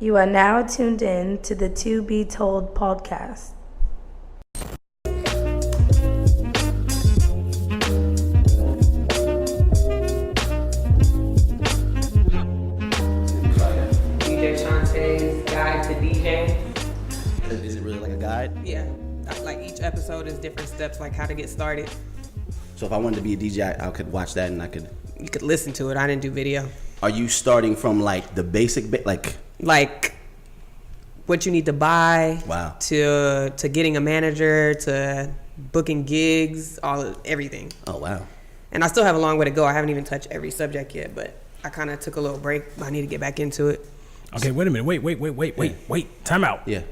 You are now tuned in to the To Be Told podcast. DJ Shanté's Guide to DJing. Is it really like a guide? Yeah, like each episode is different steps, like how to get started. So if I wanted to be a DJ, I could watch that and I could... You could listen to it. I didn't do video. Are you starting from like the basic, Like what you need to buy, Wow. to getting a manager, to booking gigs, everything. Oh, wow. And I still have a long way to go. I haven't even touched every subject yet, but I kind of took a little break. I need to get back into it. Okay, wait a minute. Wait. Time out. Yeah.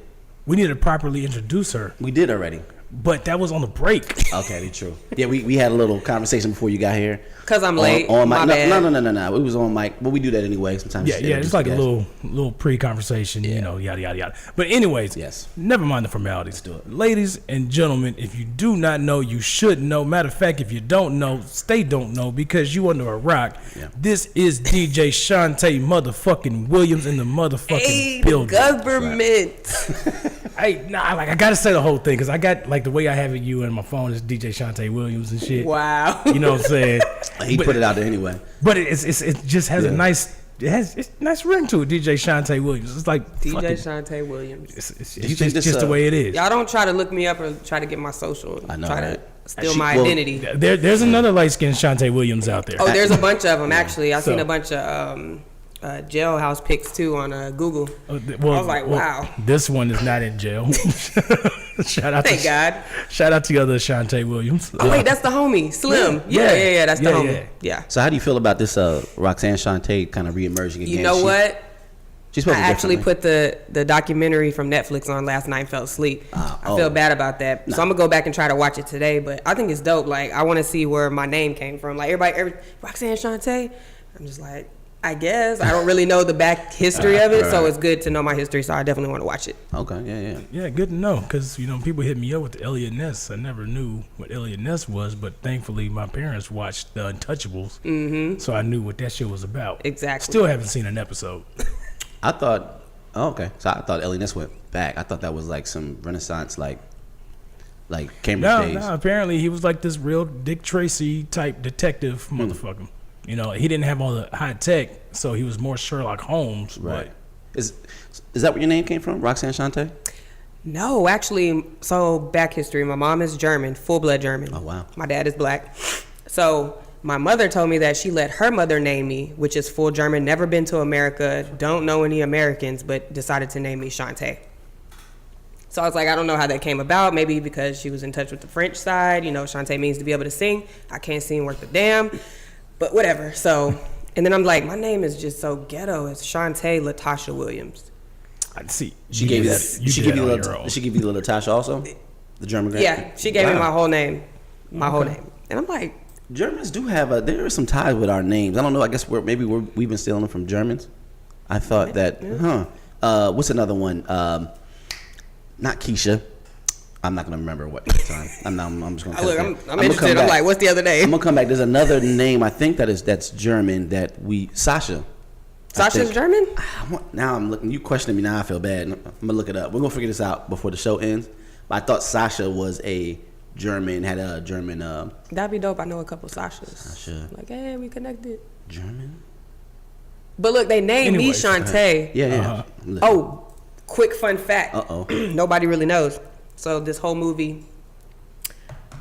We need to properly introduce her, We did already. but that was on the break. Okay, true. Yeah, we had a little conversation before you got here. Cause I'm late. On my mic. bad. No. It was on mic, but we do that anyway. Sometimes. Yeah, it's like a little pre-conversation, Yeah. you know, yada yada yada. But anyways, Yes. never mind the formalities. Ladies and gentlemen, if you do not know, you should know. Matter of fact, if you don't know, don't know because you under a rock. Yeah. This is DJ Shanté motherfucking Williams in the motherfucking Hey, building. government. I gotta say the whole thing because I got like the way I have it. You and my phone is DJ Shanté Williams and shit. Wow. You know what I'm saying? He put it out there anyway. But it just has a nice it's a nice ring to it. DJ Shanté Williams. It's like DJ fucking, Shanté Williams. It's Do you think this, just the way it is. Y'all don't try to look me up or try to get my social. I know, Try right? to steal my identity. There's another light skinned Shanté Williams out there. Oh, there's a bunch of them actually. I've So- seen a bunch of jailhouse pics too on Google. Well, I was like, wow. This one is not in jail. Shout out Thank God. Shout out to the other Shanté Williams. Oh wait, that's the homie, Slim. Yeah. That's the homie. Yeah. So how do you feel about this Roxanne Shanté kind of reemerging again? You know what? She's I supposed to actually differently. put the documentary from Netflix on last night and fell asleep. I oh. feel bad about that. So I'm gonna go back and try to watch it today. But I think it's dope. Like I want to see where my name came from. Like everybody, Roxanne Shanté. I'm just like, I guess I don't really know the back history of it, so it's good to know my history. So I definitely want to watch it. Okay, yeah. Yeah, good to know because people hit me up with the Elliot Ness. I never knew what Elliot Ness was, but thankfully my parents watched The Untouchables, so I knew what that shit was about. Exactly. Still haven't seen an episode. I thought, So I thought Ellie Ness went back. I thought that was like some Renaissance, like Cambridge days. No, apparently he was like this real Dick Tracy type detective motherfucker. You know, he didn't have all the high tech, so he was more Sherlock Holmes. Right. Is that where your name came from, Roxanne Shanté? No, actually, so back history. My mom is German, full-blood German. Oh, wow. My dad is black. So my mother told me that she let her mother name me, which is full German, never been to America, don't know any Americans, but decided to name me Shanté. So I was like, I don't know how that came about. Maybe because she was in touch with the French side. You know, Shanté means to be able to sing. I can't sing worth a damn, but whatever. So, and then I'm like, my name is just so ghetto. It's Shanté Latasha Williams. I see. She gave you that. She give you the the Latasha also? The German girl? Yeah, she gave me my whole name. Whole Okay. name. And I'm like, Germans do have there are some ties with our names. I don't know. I guess we've been stealing them from Germans. I thought that. What's another one? Not Keisha. I'm not gonna remember what time. I'm just gonna. look, I'm interested. I'm like, what's the other name? I'm gonna come back. There's another name. I think that's German. Sasha. Sasha's German? Now I'm looking. You questioning me now. I feel bad. I'm gonna look it up. We're gonna figure this out before the show ends. But I thought Sasha was a German. Had a German. That'd be dope. I know a couple Sashas. Sasha. Like, hey, we connected. German. But look, they named Anyways, me Shanté. Yeah. Oh, quick fun fact. Uh-oh. Nobody really knows. So this whole movie,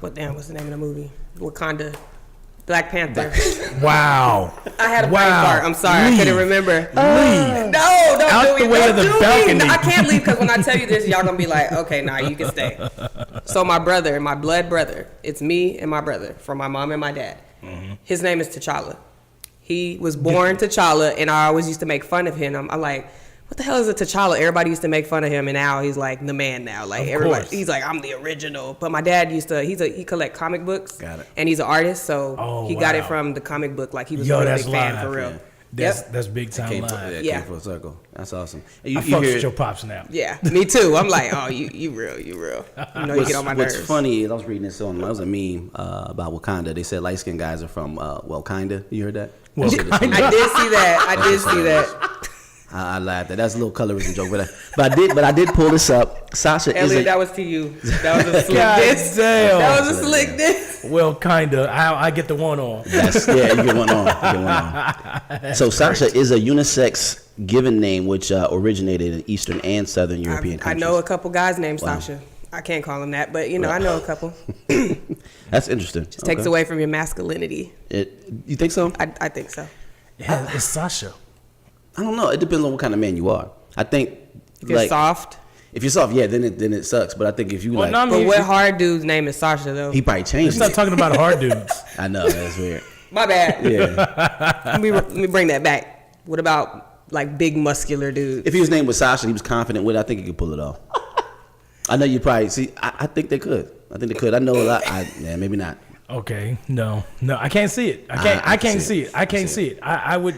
what's the name of the movie? Wakanda, Black Panther. Wow. I had a brain fart. I'm sorry, I couldn't remember. Leave. No, don't Out do the it. way Don't of the do me. balcony. No, I can't leave because when I tell you this, y'all gonna be like, okay, nah, you can stay. So my brother, my blood brother, it's me and my brother from my mom and my dad. His name is T'Challa. He was born T'Challa, and I always used to make fun of him. I'm like, what the hell is a T'Challa? Everybody used to make fun of him, and now he's like the man now. Like everybody, he's like, I'm the original. But my dad he collect comic books. Got it. And he's an artist, so he got it wow. from the comic book. Like he was Yo, a that's big fan live, for real. yeah. That's big time Came live. Yeah. came full circle. That's awesome. I fucks with your pops now. Yeah, me too. I'm like, oh, you real. You know, you get on my What's nerves. funny is I was reading this on. That was a meme about Wakanda. They said light skinned guys are from kinda. You heard that? Well, I did see that. I laughed. That's a little colorism joke, but I did pull this up. Sasha is Elliot, that was to you. That was a slick God diss. damn. That was a slick diss. Well, kinda. I get the one on. Yeah, you get one on. So Sasha is a unisex given name which originated in Eastern and Southern European I countries. know a couple guys named Sasha. I can't call him that, but I know a couple. That's interesting. Just takes away from your masculinity. You think so? I think so. Yeah, it's Sasha. I don't know. It depends on what kind of man you are. I think If you're soft. If you're soft, yeah, then it sucks. But I think if you Well, like, no, I mean, But what hard dude's name is Sasha though? he probably changed Stop it. talking about hard dudes. I know that's weird. My bad. Yeah. Let me bring that back. What about like big muscular dudes? If his name was Sasha, and he was confident with it, I think he could pull it off. I know you probably see. I think they could. I know a lot. Yeah, maybe not. Okay, no, I can't see it. I can't see it. I can't see it. I would,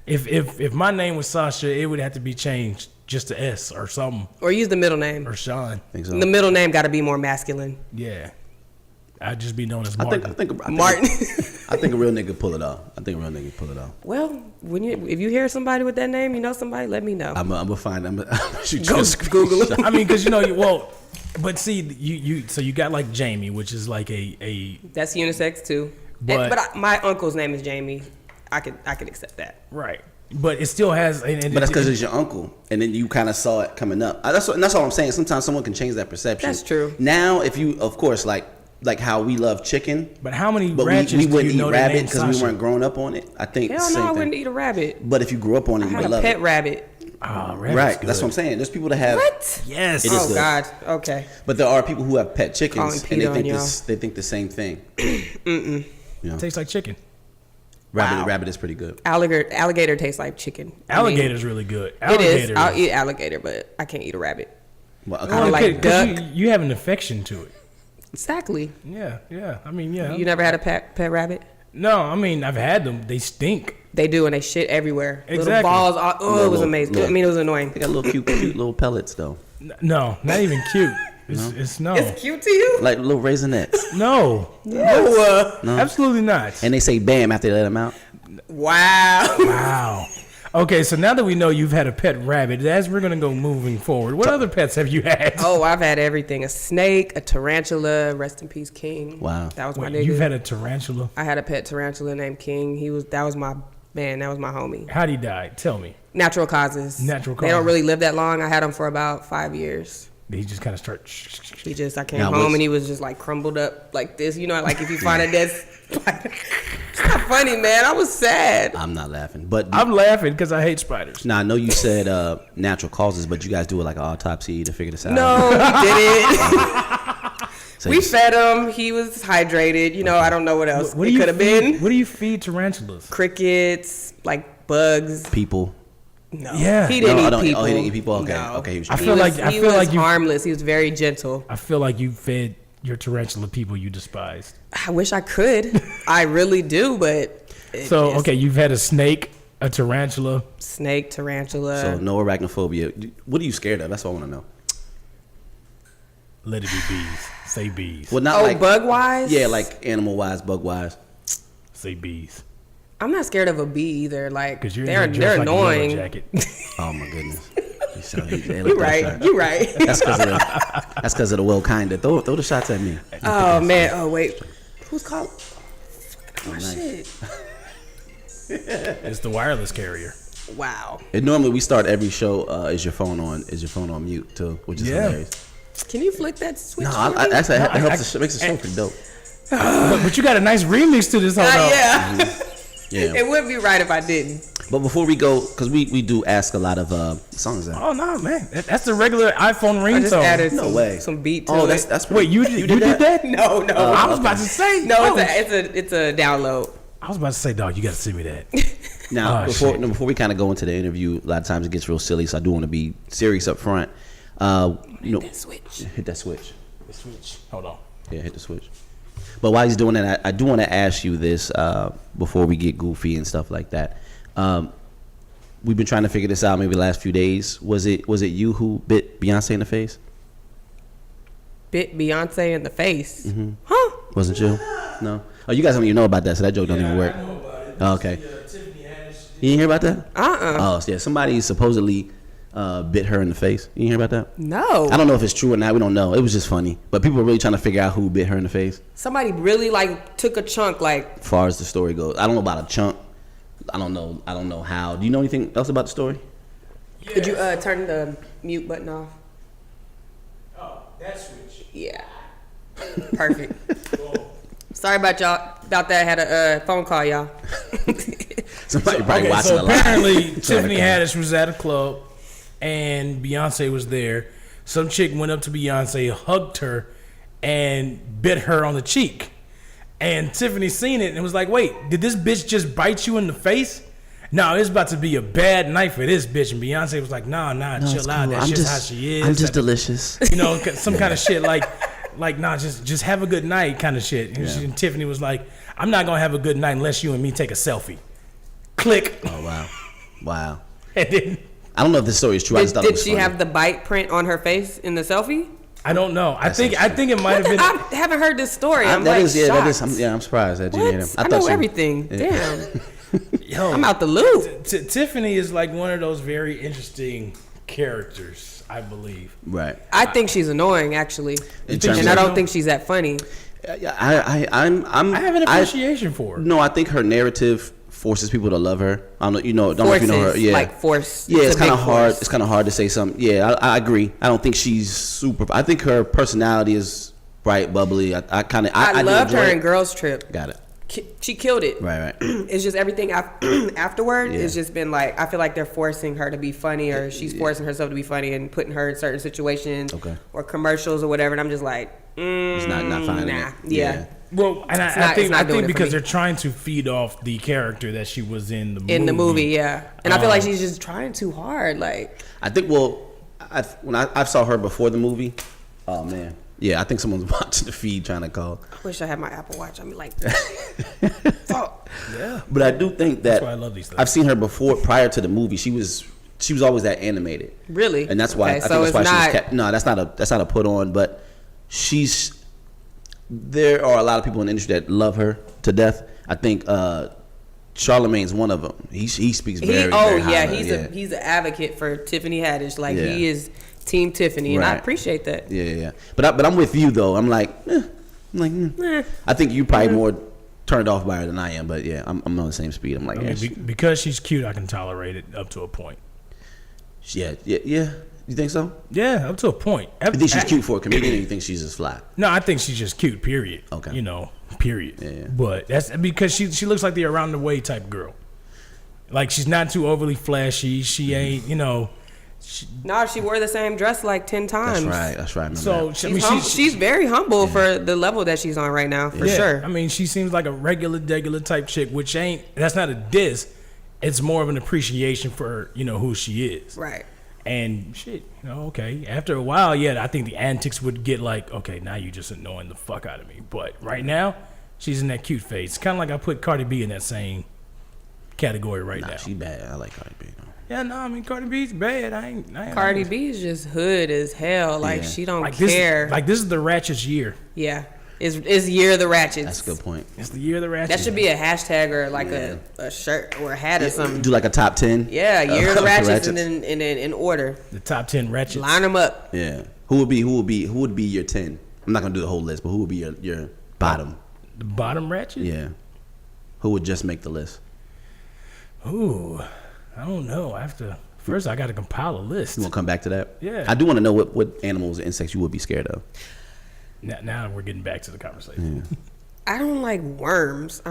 if my name was Sasha, it would have to be changed just to S or something, Or use the middle name. or Sean. Think so. The middle name got to be more masculine. Yeah, I'd just be known as I Martin. think Martin. I think a real nigga pull it off. Well, if you hear somebody with that name, you know somebody, let me know. I'm gonna find. I'm gonna shoot Go you a Google screenshot. it. I mean, because but see, you got like Jamie, which is like a That's unisex too. But- My uncle's name is Jamie. I could accept that. right, but it still has. And But that's because it's your uncle, and then you kind of saw it coming up. That's all I'm saying. Sometimes someone can change that perception. That's true. Now, if you, of course, like how we love chicken, But how many but ratchets we do wouldn't you know eat that rabbit name because we Sasha? weren't growing up on it. I think Hell same no, I thing. wouldn't eat a rabbit. But if you grew up on it, I you had would a love pet it. rabbit. Oh, rabbit's Right. good. That's what I'm saying. There's people that have. What? Yes. It is Oh good. God. Okay. But there are people who have pet Calling chickens, and Peter they on think y'all. they think the same thing. Tastes like chicken. Wow. Rabbit is pretty good. Alligator tastes like chicken. Alligator's really good. I mean, it is. Alligator. I'll eat alligator, but I can't eat a rabbit. Well, I don't like duck. You have an affection to it. Exactly. Yeah. I mean, yeah. You never had a pet rabbit? No, I mean, I've had them. They stink. They do, and they shit everywhere. Little Exactly. balls. Oh, it was amazing. Little- I mean, it was annoying. They got little cute little pellets though, No, not even cute. It's no. It's cute to you? like little raisinets. No. No. Absolutely not. And they say bam after they let them out. Wow. Wow. Okay, so now that we know you've had a pet rabbit, as we're going to go moving forward, what other pets have you had? Oh, I've had everything: a snake, a tarantula. Rest in peace, King. Wow. That was my Wait, nigga. you've had a tarantula? I had a pet tarantula named King. That was my man. That was my homie. How'd he die? Tell me. Natural causes. Natural They don't causes. really live that long. I had him for about 5 years. He just kind of start. I came Now, home what's- and he was just like crumbled up like this. You know, like if you find a dead. It's not funny, man. I was sad. I'm not laughing, but I'm laughing because I hate spiders. now I know you said natural causes, but you guys do it like an autopsy to figure this out. No, we didn't. So We you- fed him. He was hydrated. You know, I don't know what else What do it you could have feed- been. What do you feed tarantulas? Crickets, like bugs. people. No, Yeah. he didn't No, I eat don't- people. oh, he didn't eat people? Okay, No. okay, he was I trying- feel like he was you. harmless. He was very gentle. I feel like you fed your tarantula people you despised. I wish I could. I really do, but So just- okay, you've had a snake, a tarantula. snake, tarantula. So no arachnophobia. What are you scared of? That's what I want to know. Let it be bees. Say bees. Well, not Oh, like bug wise? Yeah, like animal wise, bug wise. Say bees. I'm not scared of a bee either. Like Because you're they're dressed like a yellow annoying. jacket. Oh my goodness. You're right. You're right. That's because of the well kinda. Throw the shots at me. Oh man. Oh wait. Who's called? Oh nice. shit. It's the wireless carrier. Wow. And normally we start every show. Is your phone on mute too, which is Yeah. hilarious. Can you flick that switch? No, for I me? actually it I- helps. It makes the show pretty dope. But you got a nice remix to this whole. Yeah. Yeah. It would be right if I didn't. But before we go, because we do ask a lot of songs. Out. Oh no, man, that's the regular iPhone I just ringtone. added No some, way. some beat to Oh, it. that's Wait, you did that? No. I was about to say. No, oh, it's a download. I was about to say, dog, you got to send me that. Now, Oh, before shit. before we kind of go into the interview, a lot of times it gets real silly, so I do want to be serious up front. That switch. Hit that switch. Switch. Hold on. Yeah, hit the switch. But while he's doing that, I do want to ask you this before we get goofy and stuff like that. We've been trying to figure this out maybe the last few days. Was it you who bit Beyonce in the face? Bit Beyonce in the face. Mm-hmm. Huh? Wasn't you? No. Oh, you guys don't even know about that, so that joke don't even work. Oh, okay. Tiffany Haddish You didn't hear about that? Uh-uh. Oh, yeah. Somebody supposedly bit her in the face. You didn't hear about that? No. I don't know if it's true or not. We don't know. It was just funny. But people are really trying to figure out who bit her in the face. Somebody really like took a chunk like. As far as the story goes, I don't know about a chunk. I don't know how. Do you know anything else about the story? Yes. Could you turn the mute button off? Oh, that switch. Yeah. Perfect. Sorry about that. I had a phone call, y'all. Somebody probably watching so a live. apparently Tiffany Haddish was at a club and Beyonce was there. Some chick went up to Beyonce, hugged her, and bit her on the cheek. And Tiffany seen it and was like, wait, did this bitch just bite you in the face? No, it's about to be a bad night for this bitch. And Beyonce was like, nah, chill out. That's just how she is. I'm just delicious. You know, some kind of shit like nah, just have a good night kind of shit. And Tiffany was like, I'm not going to have a good night unless you and me take a selfie. Click. Oh, wow. And then, I don't know if this story is true. I just thought it Did was she funny. have the bite print on her face in the selfie? I don't know. I think it might have been. I haven't heard this story. I'm that like is, yeah, shocked. that is. I'm surprised that you What? didn't. I know everything. Yeah. Damn. Yo, I'm out the loop. Tiffany is like one of those very interesting characters, I believe. Right. I think she's annoying, actually, In terms and of- I don't think she's that funny. I have an appreciation for her. No, I think her narrative forces people to love her. I don't know. Don't know if you know her. Forces, Yeah. like force. Yeah, it's a kind of big hard. force. It's kind of hard to say something. Yeah, I agree. I don't think she's super. I think her personality is bright, bubbly. I do loved enjoy her it. in Girls Trip. Got it. She killed it. Right. It's just everything afterward. Yeah. It's just been like, I feel like they're forcing her to be funny, or she's forcing herself to be funny and putting her in certain situations or commercials or whatever. And I'm just like, It's not finding nah. it. Yeah. Well, and I not think doing it for because me. they're trying to feed off the character that she was in the movie. In the movie, yeah. And I feel like she's just trying too hard. Like, I think. Well, when I saw her before the movie, oh man, yeah. I think someone's watching the feed trying to call. I wish I had my Apple Watch. I'm like, Fuck. Yeah. But I do think that That's why I love these things. I've seen her before, prior to the movie. She was always that animated. really? And that's why Okay, I so think that's why it's she was not. kept. No, that's not a put on. But there are a lot of people in the industry that love her to death. I think Charlemagne's one of them. He speaks very very highly. He's an advocate for Tiffany Haddish. Like, Yeah. he is Team Tiffany, and I Right. appreciate that. Yeah. But I'm with you though. I'm like, I think you probably more turned off by her than I am. But yeah, I'm on the same speed. I'm like, I mean, because she's cute, I can tolerate it up to a point. yeah. You think so? Yeah, up to a point. You think she's cute for a comedian, or you think she's just fly? No, I think she's just cute. Period. Okay. Period. Yeah. But that's because she looks like the around the way type girl. Like, she's not too overly flashy. She ain't, No, she wore the same dress like 10 times. That's right. I remember So that. She's very humble for the level that she's on right now, for sure. I mean, she seems like a regular type chick, which that's not a diss. It's more of an appreciation for who she is. Right. And shit, okay. After a while, I think the antics would get like, okay, now you just annoying the fuck out of me. But right now, she's in that cute phase. Kind of like I put Cardi B in that same category right now. She bad. I like Cardi B. Yeah, no, I mean Cardi B's bad. I ain't Cardi B is just hood as hell. Like, Yeah. she don't like care. This is the ratchet's year. Yeah. It's Year of the Ratchets. That's a good point. It's the year of the ratchet. That should be a hashtag or like a shirt or a hat or something. Do like a top 10. Yeah, Year of the of Ratchets, Ratchets. and then in order. the top 10 ratchets. Line them up. Yeah. Who would be your 10? I'm not gonna do the whole list, but who would be your bottom? The bottom ratchet. Yeah. Who would just make the list? Ooh, I don't know. First I got to compile a list. You want to come back to that? Yeah. I do want to know what animals and insects you would be scared of. Now we're getting back to the conversation. I don't like worms.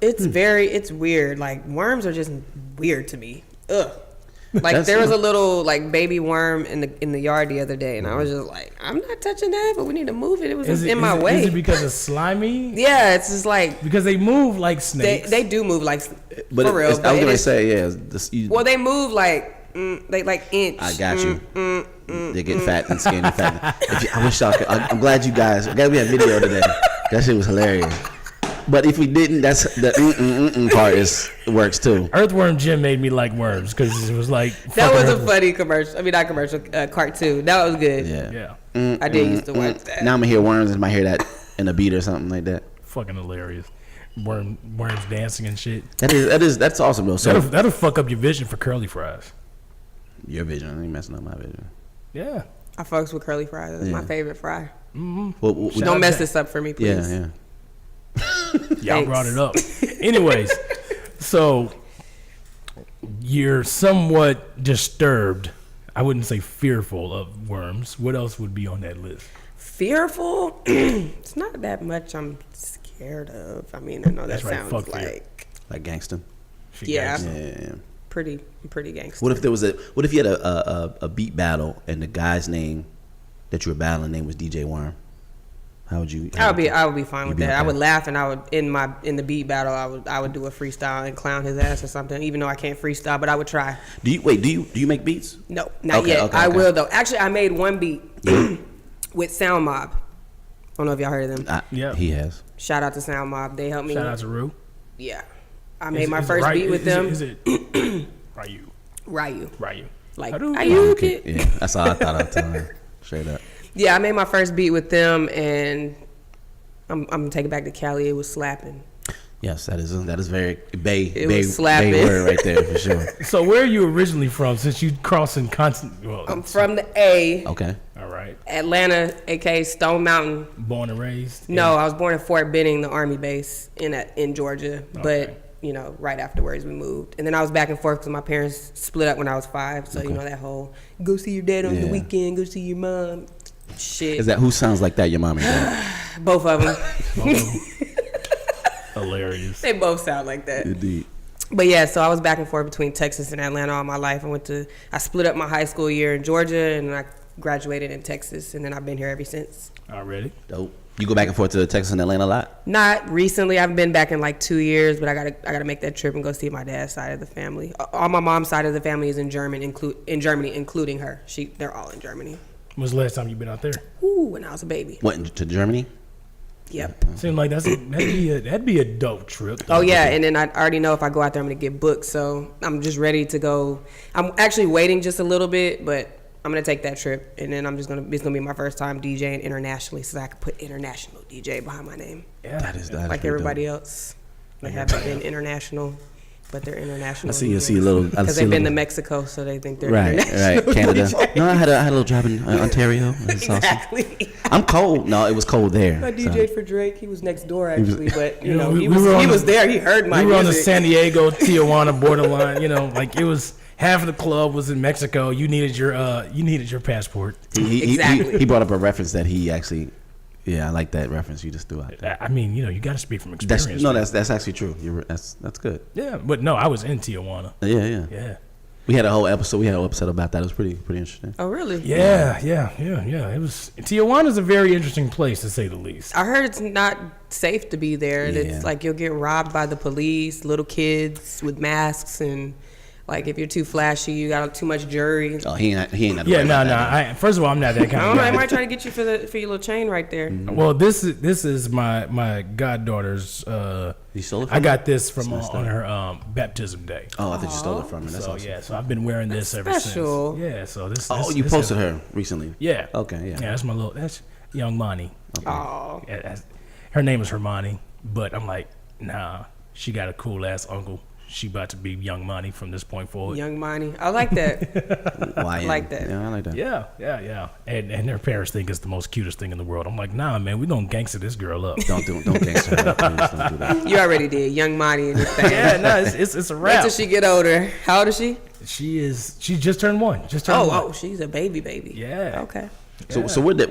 It's weird. Like, worms are just weird to me. Ugh. Like, there was a little like baby worm in the yard the other day, and I was just like, I'm not touching that, but we need to move it. It was in my way. Is it because it's slimy? Yeah, it's just like Because they move like snakes. they do move like But for real. I was But gonna say, yeah. well, they move like they like inch. I got you. They're getting fat and skinny. I wish y'all could. I'm glad you guys. I'm glad we had video today. That shit was hilarious. But if we didn't, that's the part works too. Earthworm Jim made me like worms because it was like That was a fucking funny commercial. I mean, not commercial, cartoon. That was good. Yeah. I did used to watch that. Now I'm gonna hear worms and might hear that in a beat or something like that. fucking hilarious. worms dancing and shit. That's awesome though. So That'll fuck up your vision for curly fries. your vision, I ain't messing up my vision. Yeah. I fucks with curly fries. That's my favorite fry. Well, Don't mess this up for me, please. yeah. Y'all brought it up. Anyways, so you're somewhat disturbed. I wouldn't say fearful of worms. What else would be on that list? Fearful? It's not that much I'm scared of. I mean, I know that That's right, sounds fuck fear. Like gangster. Yeah. Yeah. pretty gangster. What if you had a beat battle and the guy's name that you were battling name was DJ Worm? How would you? I would be fine with that. okay? I would laugh, and I would in the beat battle. I would do a freestyle and clown his ass or something. Even though I can't freestyle, but I would try. Do you make beats? No, not yet. I will though. Actually, I made one beat with Sound Mob. I don't know if y'all heard of them. Yeah. He has. Shout out to Sound Mob. They helped me. Shout out to Rue. Yeah, I made my first beat with them. Is it Ryu? Ryu. Like Hadouken. Ayuki. Yeah, that's all I thought of telling her. Straight up. Yeah, I made my first beat with them, and I'm gonna take it back to Cali. It was slapping. Yes, that is very Bay It was slapping. word right there for sure. So where are you originally from? Since you crossing continent. Well, I'm from the A, Okay. all right. Atlanta, aka Stone Mountain. Born and raised. No, I was born in Fort Benning, the Army base in Georgia. Okay. But right afterwards we moved, and then I was back and forth because my parents split up when I was 5. So that whole go see your dad on the Yeah. weekend, go see your mom. Shit. Is that who sounds like that? Your mom and dad? Both of them? Hilarious. They both sound like that. Indeed. But yeah, so I was back and forth between Texas and Atlanta all my life. I split up my high school year in Georgia, and I graduated in Texas, and then I've been here ever since. Already. Dope. You go back and forth to Texas and Atlanta a lot? Not recently. I've been back in like 2 years, but I gotta make that trip and go see my dad's side of the family. All my mom's side of the family is in Germany, including her. They're all in Germany. When's the last time you been out there? Ooh, when I was a baby. Went to Germany? Yep. Seems like that'd be a dope trip. Oh yeah, and then I already know if I go out there, I'm gonna get booked. So I'm just ready to go. I'm actually waiting just a little bit, but I'm gonna take that trip, and then it's gonna be my first time DJing internationally, so I can put international DJ behind my name, Yeah. That is like everybody else. They haven't been international, but they're international. I see a little. Because they've been to Mexico, so they think they're Right, international. Canada. DJs. No, I had a little job in Ontario. It's awesome. Exactly. I'm cold. No, it was cold there. I so. DJ'd for Drake. He was next door actually, but You know, he we were on he the- was there. He heard my We were on the music. San Diego, Tijuana borderline. Like it was half of the club was in Mexico. You needed your passport. Exactly. He brought up a reference that he actually. Yeah, I like that reference you just threw out there. I mean, you got to speak from experience. That's actually true. That's good. Yeah, but no, I was in Tijuana. Yeah. Yeah. We had a whole episode. About that. It was pretty interesting. Oh really? Yeah. It was Tijuana's a very interesting place to say the least. I heard it's not safe to be there. Yeah. It's like you'll get robbed by the police, little kids with masks, and like if you're too flashy, you got too much jewelry. Oh, he ain't. Yeah, no. First of all, I'm not that I kind don't of know. They guy. might try to get you for your little chain right there. Well, this is my goddaughter's. You stole it from I got this from That's on her baptism day. Oh, I thought you stole it from her. That's So awesome. yeah, so I've been wearing this ever special. since. Yeah, so this. Oh, this- you this posted is- her recently. Yeah. Okay. Yeah. Yeah, that's young Monty. Oh, Yeah, her name is Hermione, but I'm like, nah, she got a cool ass uncle. She about to be young Monty from this point forward. Young Monty. I like that. I like that. Yeah, I like that. Yeah. And their parents think it's the most cutest thing in the world. I'm like, nah, man, we gonna gangster this girl up. Don't gangster her. Please don't do that. You already did. Young Monty and his thing. Yeah, no, it's a Wait wrap. till she get older. How old is she? She just turned 1. Just turned 1. Oh, she's a baby. Yeah. Okay. So where the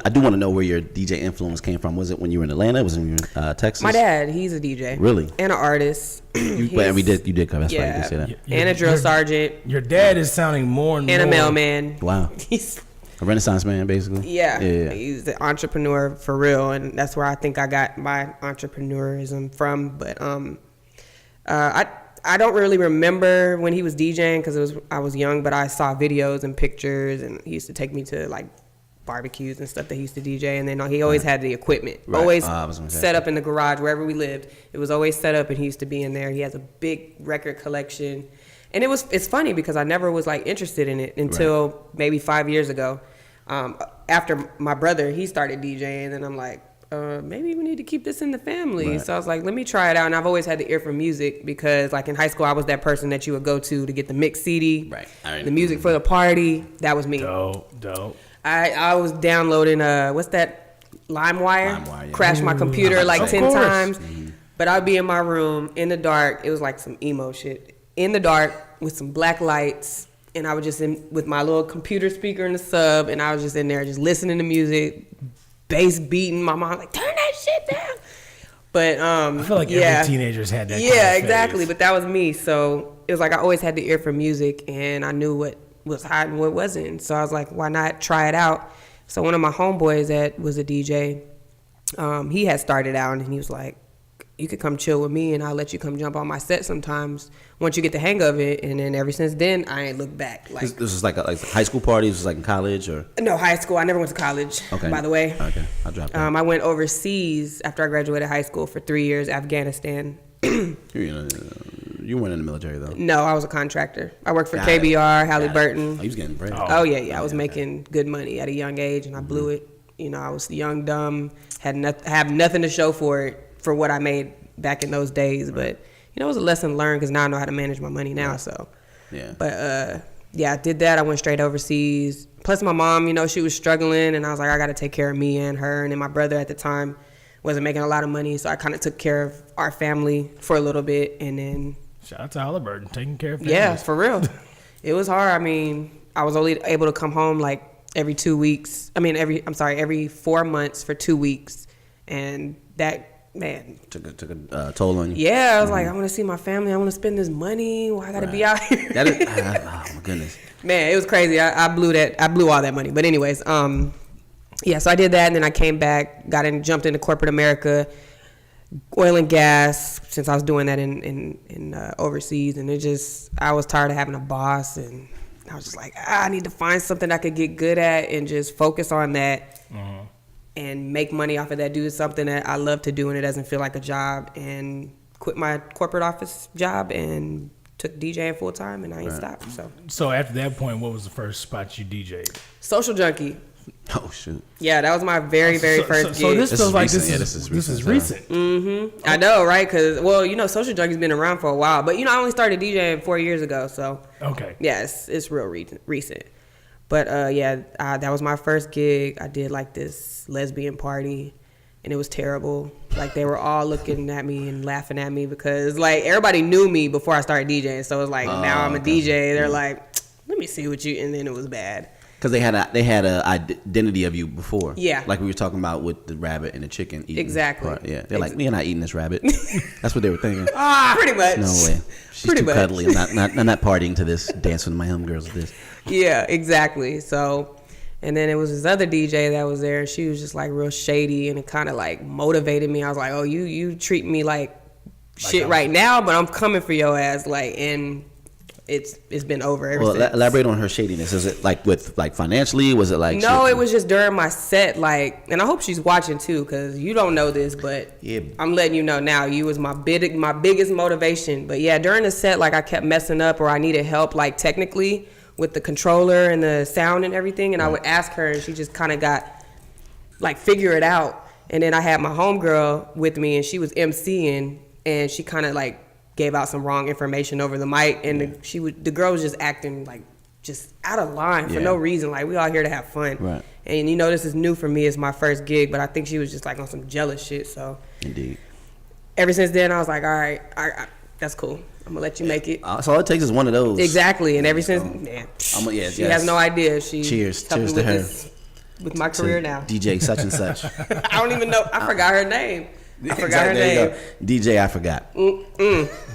I do want to know where your DJ influence came from. Was it when you were in Atlanta? Was it when you were in Texas? My dad, he's a DJ. Really? And an artist. You He's- did cover. That's right. You did say that. And a drill sergeant. Your dad is sounding more and And a more. mailman. Wow. He's A Renaissance man, basically. Yeah, Yeah. he's an entrepreneur for real, and that's where I think I got my entrepreneurism from. But I don't really remember when he was DJing because I was young, but I saw videos and pictures, and he used to take me to like barbecues and stuff that he used to DJ, and then he always had the equipment, Right. always I was gonna say. set up in the garage wherever we lived. It was always set up, and he used to be in there. He has a big record collection, and it's funny because I never was like interested in it until maybe 5 years ago. After my brother, he started DJing, and I'm like, maybe we need to keep this in the family. Right. So I was like, let me try it out. And I've always had the ear for music because, like, in high school, I was that person that you would go to get the mix CD, Right. the music for the party. That was me. Dope. I was downloading, what's that, LimeWire? LimeWire, yeah. Crashed my computer like Of 10 course. times. But I'd be in my room in the dark. It was like some emo shit. In the dark with some black lights. And I was just with my little computer speaker in the sub. And I was just in there just listening to music, bass beating. My mom like, turn that shit down. But I feel like every teenager's had that. Yeah, kind of exactly. phase. But that was me. So it was like I always had the ear for music. And I knew what was hot and what wasn't. So I was like, why not try it out? So one of my homeboys that was a DJ, he had started out and he was like, you could come chill with me and I'll let you come jump on my set sometimes once you get the hang of it. And then ever since then, I ain't looked back. Like This is like high school parties. This is like in college or? no, high school. I never went to college, Okay. by the way. Okay, I'll drop that. I went overseas after I graduated high school for 3 years, Afghanistan. You weren't in the military though. No, I was a contractor. I worked for Got it. KBR, Got it. Halliburton. Oh, you was getting bread. Oh yeah. I was making good money at a young age, and I blew it. You know, I was young, dumb, have nothing to show for it for what I made back in those days. But you know, it was a lesson learned because now I know how to manage my money now. So Yeah. But yeah, I did that. I went straight overseas. Plus, my mom, you know, she was struggling, and I was like, I got to take care of me and her. And then my brother at the time wasn't making a lot of money, so I kind of took care of our family for a little bit, and then. Shout out to Halliburton taking care of Yeah, families. for real. It was hard. I mean, I was only able to come home like every 2 weeks. Every 4 months for 2 weeks. And that, man. Took a toll on you. Yeah, I was like, I want to see my family. I want to spend this money. Why I got to be out here? That is, oh my goodness. Man, it was crazy. I blew that. I blew all that money. But anyways, yeah, so I did that, and then I came back, jumped into corporate America, oil and gas, since I was doing that in overseas, and I was tired of having a boss, and I was just like, I need to find something I could get good at and just focus on that and make money off of that, do something that I love to do and it doesn't feel like a job, and quit my corporate office job and took DJing full time, and I ain't stopped. So after that point, what was the first spot you DJ'd? Social Junkie. Oh shoot. Yeah, that was my very first gig. So this This feels is like recent. this Yeah, is this is recent. recent. I know, right? Because, well, you know, Social Junkie's been around for a while. But, you know, I only started DJing 4 years ago. So, Okay. yeah, it's real recent. But, yeah, that was my first gig. I did, like, this lesbian party, and it was terrible. Like, they were all looking at me and laughing at me because, like, everybody knew me before I started DJing. So, it's like, now I'm a DJ. They're like, let me see what you... And then it was bad. Because they had a identity of you before. Yeah. Like we were talking about with the rabbit and the chicken eating. Exactly. Part. Yeah. They're like, we're not eating this rabbit. That's what they were thinking. Pretty much. No way. She's Pretty too much. cuddly. I'm not partying to this, dancing with my homegirls with this. Yeah, exactly. So, and then it was this other DJ that was there. She was just like real shady, and it kind of like motivated me. I was like, oh, you treat me like shit right now, but I'm coming for your ass. Like, and it's been over ever since. Elaborate on her shadiness. Is it like with like financially? Was it like No, shit? it was just during my set. Like, and I hope she's watching too, because you don't know this, but Yeah. I'm letting you know now. You was my biggest motivation. But yeah, during the set, like I kept messing up, or I needed help, like technically with the controller and the sound and everything. And I would ask her, and she just kind of got like figure it out. And then I had my homegirl with me, and she was emceeing, and she kind of like gave out some wrong information over the mic, and the girl was just acting like just out of line for no reason. Like, we all here to have fun. Right. And you know, this is new for me. It's my first gig, but I think she was just like on some jealous shit. So Indeed. ever since then, I was like, all right, that's cool. I'm gonna let you make it. So all it takes is one of those. Exactly. And ever since, man, she has no idea. She Cheers helped me to with her. this, with my career now. DJ such and such. I don't even know. I forgot her name. I forgot her There you name. go. DJ, I forgot.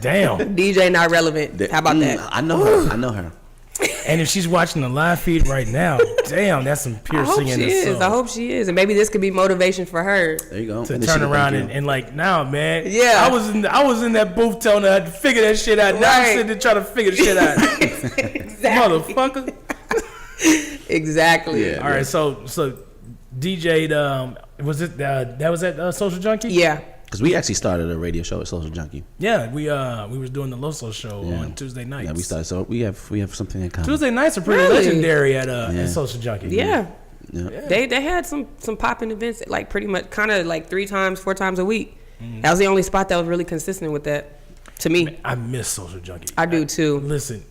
Damn. DJ not relevant. How about that? I know her. And if she's watching the live feed right now, damn, that's some pure I hope singing. she is. I hope she is, and maybe this could be motivation for her. There you go. To And then turn she can around thank you. and like, nah, man. Yeah. I was in that booth telling her to figure that shit out. Now I'm Right. sitting there trying to figure the shit out. Exactly. Motherfucker. Exactly. Yeah. All right, so DJ'd. Was it that was at Social Junkie? Yeah. Because we actually started a radio show at Social Junkie. Yeah, we was doing the Loso show on Tuesday nights. Yeah, we started. So we have something in common. Tuesday nights are pretty Really? legendary at Social Junkie. Yeah. Yeah. They had some popping events, like pretty much kind of like 3 times, 4 times a week. That was the only spot that was really consistent with that. To me, I miss Social Junkie. I do too. Listen,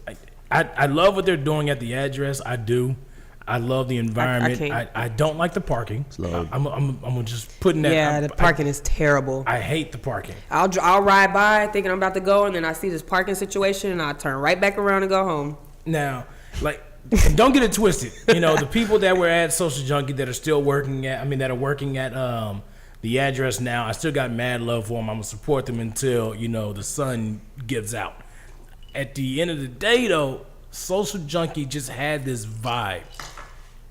I love what they're doing at the address. I do. I love the environment. I don't like the parking. I'm just putting that. Yeah, the parking is terrible. I hate the parking. I'll ride by thinking I'm about to go, and then I see this parking situation, and I turn right back around and go home. Now, like, don't get it twisted. You know, the people that were at Social Junkie that are still working at, that are working at the address now, I still got mad love for them. I'm gonna support them until, you know, the sun gives out. At the end of the day, though, Social Junkie just had this vibe,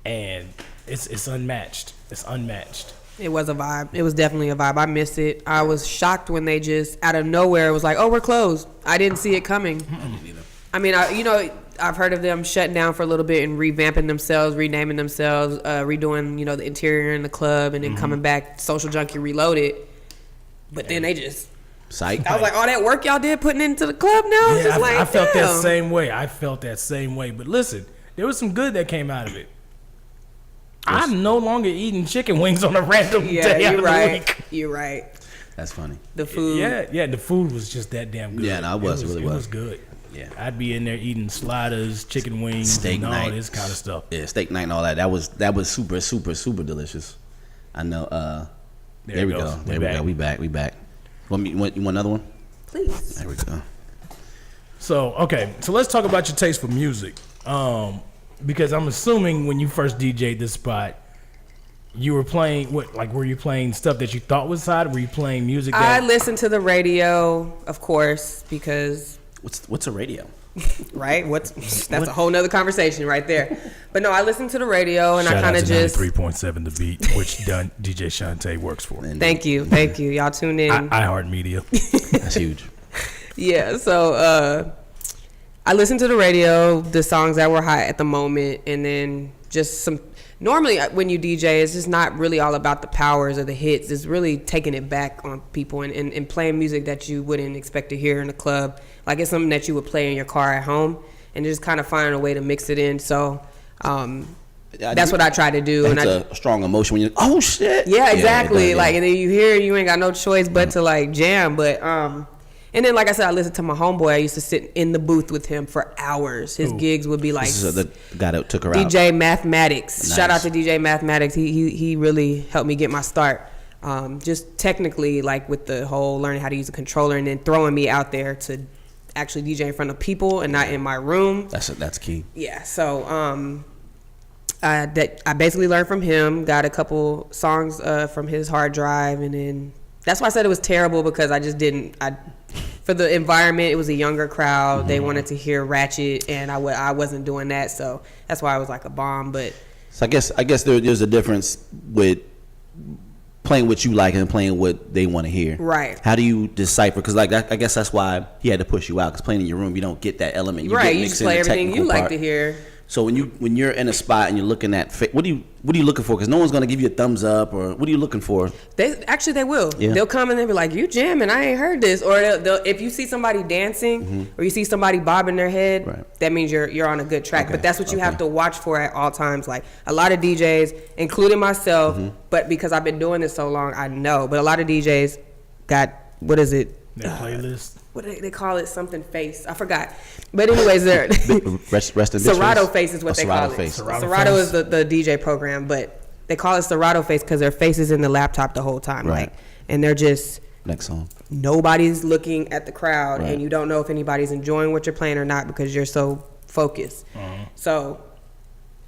and it's unmatched. It's unmatched. It was a vibe. It was definitely a vibe. I missed it. I was shocked when they just out of nowhere was like, "Oh, we're closed." I didn't see it coming. I mean, I've heard of them shutting down for a little bit and revamping themselves, renaming themselves, redoing, you know, the interior in the club, and then coming back, Social Junkie Reloaded. But then they just, Psych. I was like, all that work y'all did putting into the club now? Yeah, I felt damn. that same way. I felt that same way. But listen, there was some good that came out of it. I'm no longer eating chicken wings on a random day out of the week. You're right. That's funny. The food. Yeah, the food was just that damn good. Yeah, no, it really was. It was good. Yeah. I'd be in there eating sliders, chicken wings, Steak and all night. this kind of stuff. Yeah, steak night and all that. That was super, super, super delicious. I know. There we go. There we go. We back. You want another one? Please. There we go. So let's talk about your taste for music. Because I'm assuming when you first DJ'd this spot, you were playing were you playing stuff that you thought was hot? Were you playing music that I listened to the radio, of course, because what's a radio? right? That's a whole nother conversation right there. But no, I listened to the radio and Shout I kind of just 3.7 The Beat, which DJ Shanté works for. Thank you. Y'all tune in. iHeartMedia. That's huge. Yeah, so I listened to the radio, the songs that were hot at the moment, and then just some. Normally, when you DJ, it's just not really all about the powers or the hits. It's really taking it back on people and playing music that you wouldn't expect to hear in a club. Like it's something that you would play in your car at home, and just kind of finding a way to mix it in. So that's what I try to do. It's a strong emotion when you oh shit. Yeah, exactly. Yeah. Like and then you hear it, you ain't got no choice but to like jam. But and then, like I said, I listened to my homeboy. I used to sit in the booth with him for hours. His gigs would be like This is the guy that took her out. DJ Mathematics. Nice. Shout out to DJ Mathematics. He really helped me get my start. Just technically, like with the whole learning how to use a controller, and then throwing me out there to actually DJ in front of people and not in my room. That's key. Yeah. So I basically learned from him. Got a couple songs from his hard drive, and then that's why I said it was terrible because I just didn't. For the environment, it was a younger crowd. Mm-hmm. They wanted to hear ratchet, and I wasn't doing that, so that's why I was like a bomb. But so I guess there's a difference with playing what you like and playing what they want to hear. Right. How do you decipher? Because like I guess that's why he had to push you out. Because playing in your room, you don't get that element. You right. You just play everything you like to hear. So when you're in a spot and you're looking at what are you looking for? Because no one's gonna give you a thumbs up, or what are you looking for? They will. Yeah. They'll come and they'll be like, "You jamming? I ain't heard this." Or they'll if you see somebody dancing or you see somebody bobbing their head, that means you're on a good track. Okay. But that's what you have to watch for at all times. Like a lot of DJs, including myself, but because I've been doing this so long, I know. But a lot of DJs got what is it? Their playlist. What do they call it? Something face. I forgot. But anyways, they're rest in Serato face is what they call it. Serato is the DJ program, but they call it Serato face because their face is in the laptop the whole time. Right. Like, and they're just next song. Nobody's looking at the crowd, and you don't know if anybody's enjoying what you're playing or not because you're so focused. So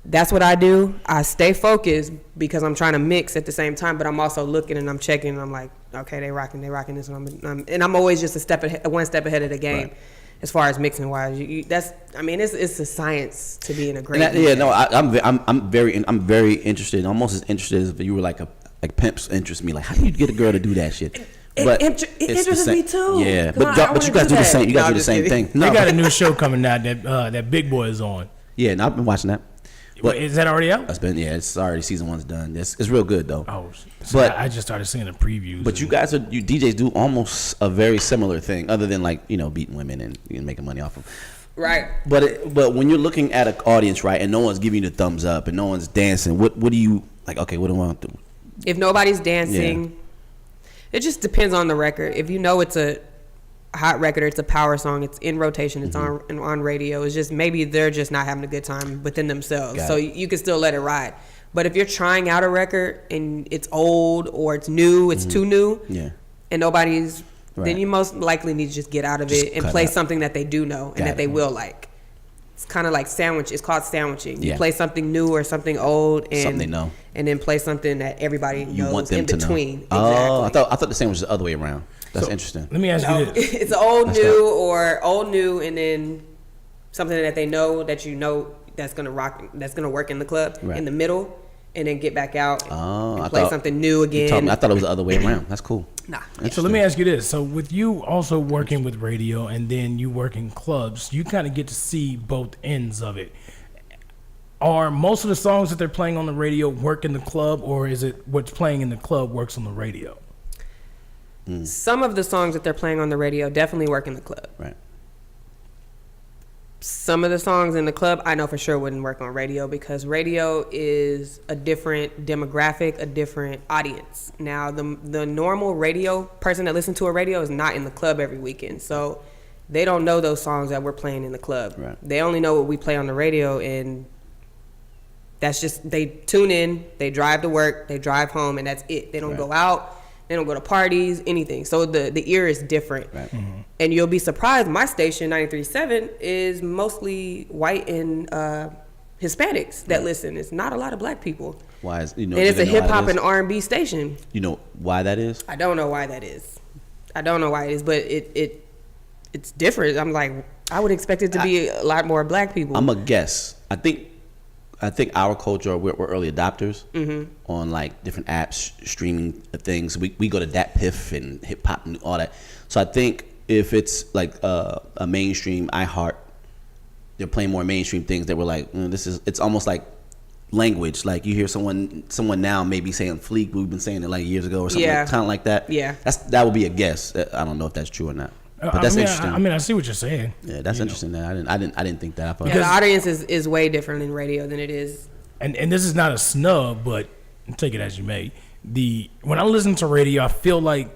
that's what I do. I stay focused because I'm trying to mix at the same time, but I'm also looking and I'm checking and I'm like, okay, they rocking this one. And I'm always just one step ahead of the game as far as mixing wise. It's a science to be in a great. I'm very interested, almost as interested as if you were like pimps interest me. Like, how do you get a girl to do that shit? It interests me too. Yeah, but you guys do the same. You guys do the same thing. They got a new show coming out that Big Boy is on. Yeah, and I've been watching that. But is that already out? It's already season 1's done. It's real good though. Oh, so but I just started seeing the previews. But you DJs do almost a very similar thing, other than beating women and making money off them. Right. But when you're looking at an audience, right, and no one's giving you the thumbs up and no one's dancing, what do you like? Okay, what do I want to do? If nobody's dancing, it just depends on the record. If you know it's a hot record, it's a power song, it's in rotation, it's on radio. It's just maybe they're just not having a good time within themselves. So you can still let it ride. But if you're trying out a record and it's old or it's new, it's too new, and nobody's, then you most likely need to just get out of it and play something that they do know and that they will like. It's kind of like sandwich. It's called sandwiching. You play something new or something old, and something they know, and then play something that everybody knows want them in to between. Know. Oh, I thought the sandwich was the other way around. That's interesting. Let me ask you this: it's old new or old new, and then something that they know that you know that's gonna rock, that's gonna work in the club in the middle. And then get back out and play something new again. I thought it was the other way around. That's cool. Nah. So let me ask you this. So with you also working with radio and then you work in clubs, you kind of get to see both ends of it. Are most of the songs that they're playing on the radio work in the club, or is it what's playing in the club works on the radio? Some of the songs that they're playing on the radio definitely work in the club. Right. Some of the songs in the club, I know for sure wouldn't work on radio because radio is a different demographic, a different audience. Now, the normal radio person that listens to a radio is not in the club every weekend, so they don't know those songs that we're playing in the club. Right. They only know what we play on the radio, and that's just, they tune in, they drive to work, they drive home, and that's it. They don't go out. They don't go to parties, anything. So the ear is different. Right. And you'll be surprised, my station, 93.7, is mostly white and Hispanics that listen. It's not a lot of black people. Why is, and it's a hip-hop and R&B station. You know why that is? I don't know why that is. But it's different. I'm like, I would expect it to be a lot more black people. I'm a guess. I think our culture, we're early adopters on like different apps, streaming things. We go to Dat Piff and hip hop and all that. So I think if it's like a mainstream iHeart, they're playing more mainstream things that we're like, it's almost like language. Like you hear someone now maybe saying fleek, but we've been saying it like years ago or something, kind of like that. Yeah, that would be a guess. I don't know if that's true or not. But that's interesting. I see what you're saying. Yeah, that's interesting. I didn't think that. The audience is way different in radio than it is. And this is not a snub, but take it as you may. When I listen to radio, I feel like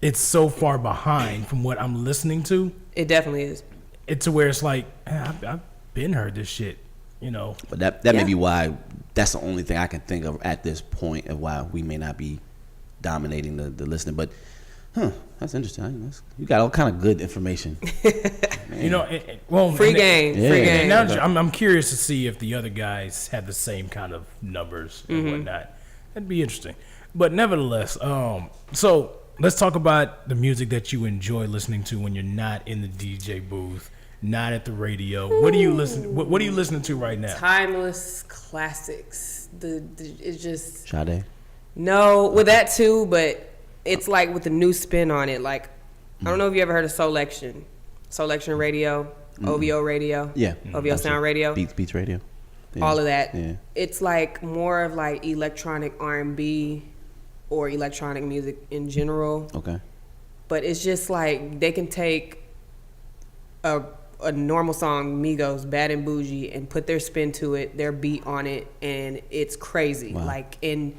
it's so far behind from what I'm listening to. It definitely is. It's to where it's like, I've been heard this shit, you know. But that may be why. That's the only thing I can think of at this point of why we may not be dominating the listening. But that's interesting. You got all kind of good information. You know, free game. And now I'm curious to see if the other guys have the same kind of numbers and whatnot. That'd be interesting. But nevertheless, so let's talk about the music that you enjoy listening to when you're not in the DJ booth, not at the radio. What are you listening to right now? Timeless classics. It's just Shanté. No, with that too, but it's like with a new spin on it. Like, I don't know if you ever heard of Solection Radio, OVO Radio, OVO Sound Radio, Beats Radio, all of that. Yeah. It's like more of like electronic R&B or electronic music in general. Okay. But it's just like they can take a normal song, Migos, Bad and Bougie, and put their spin to it, their beat on it, and it's crazy. Wow. Like, and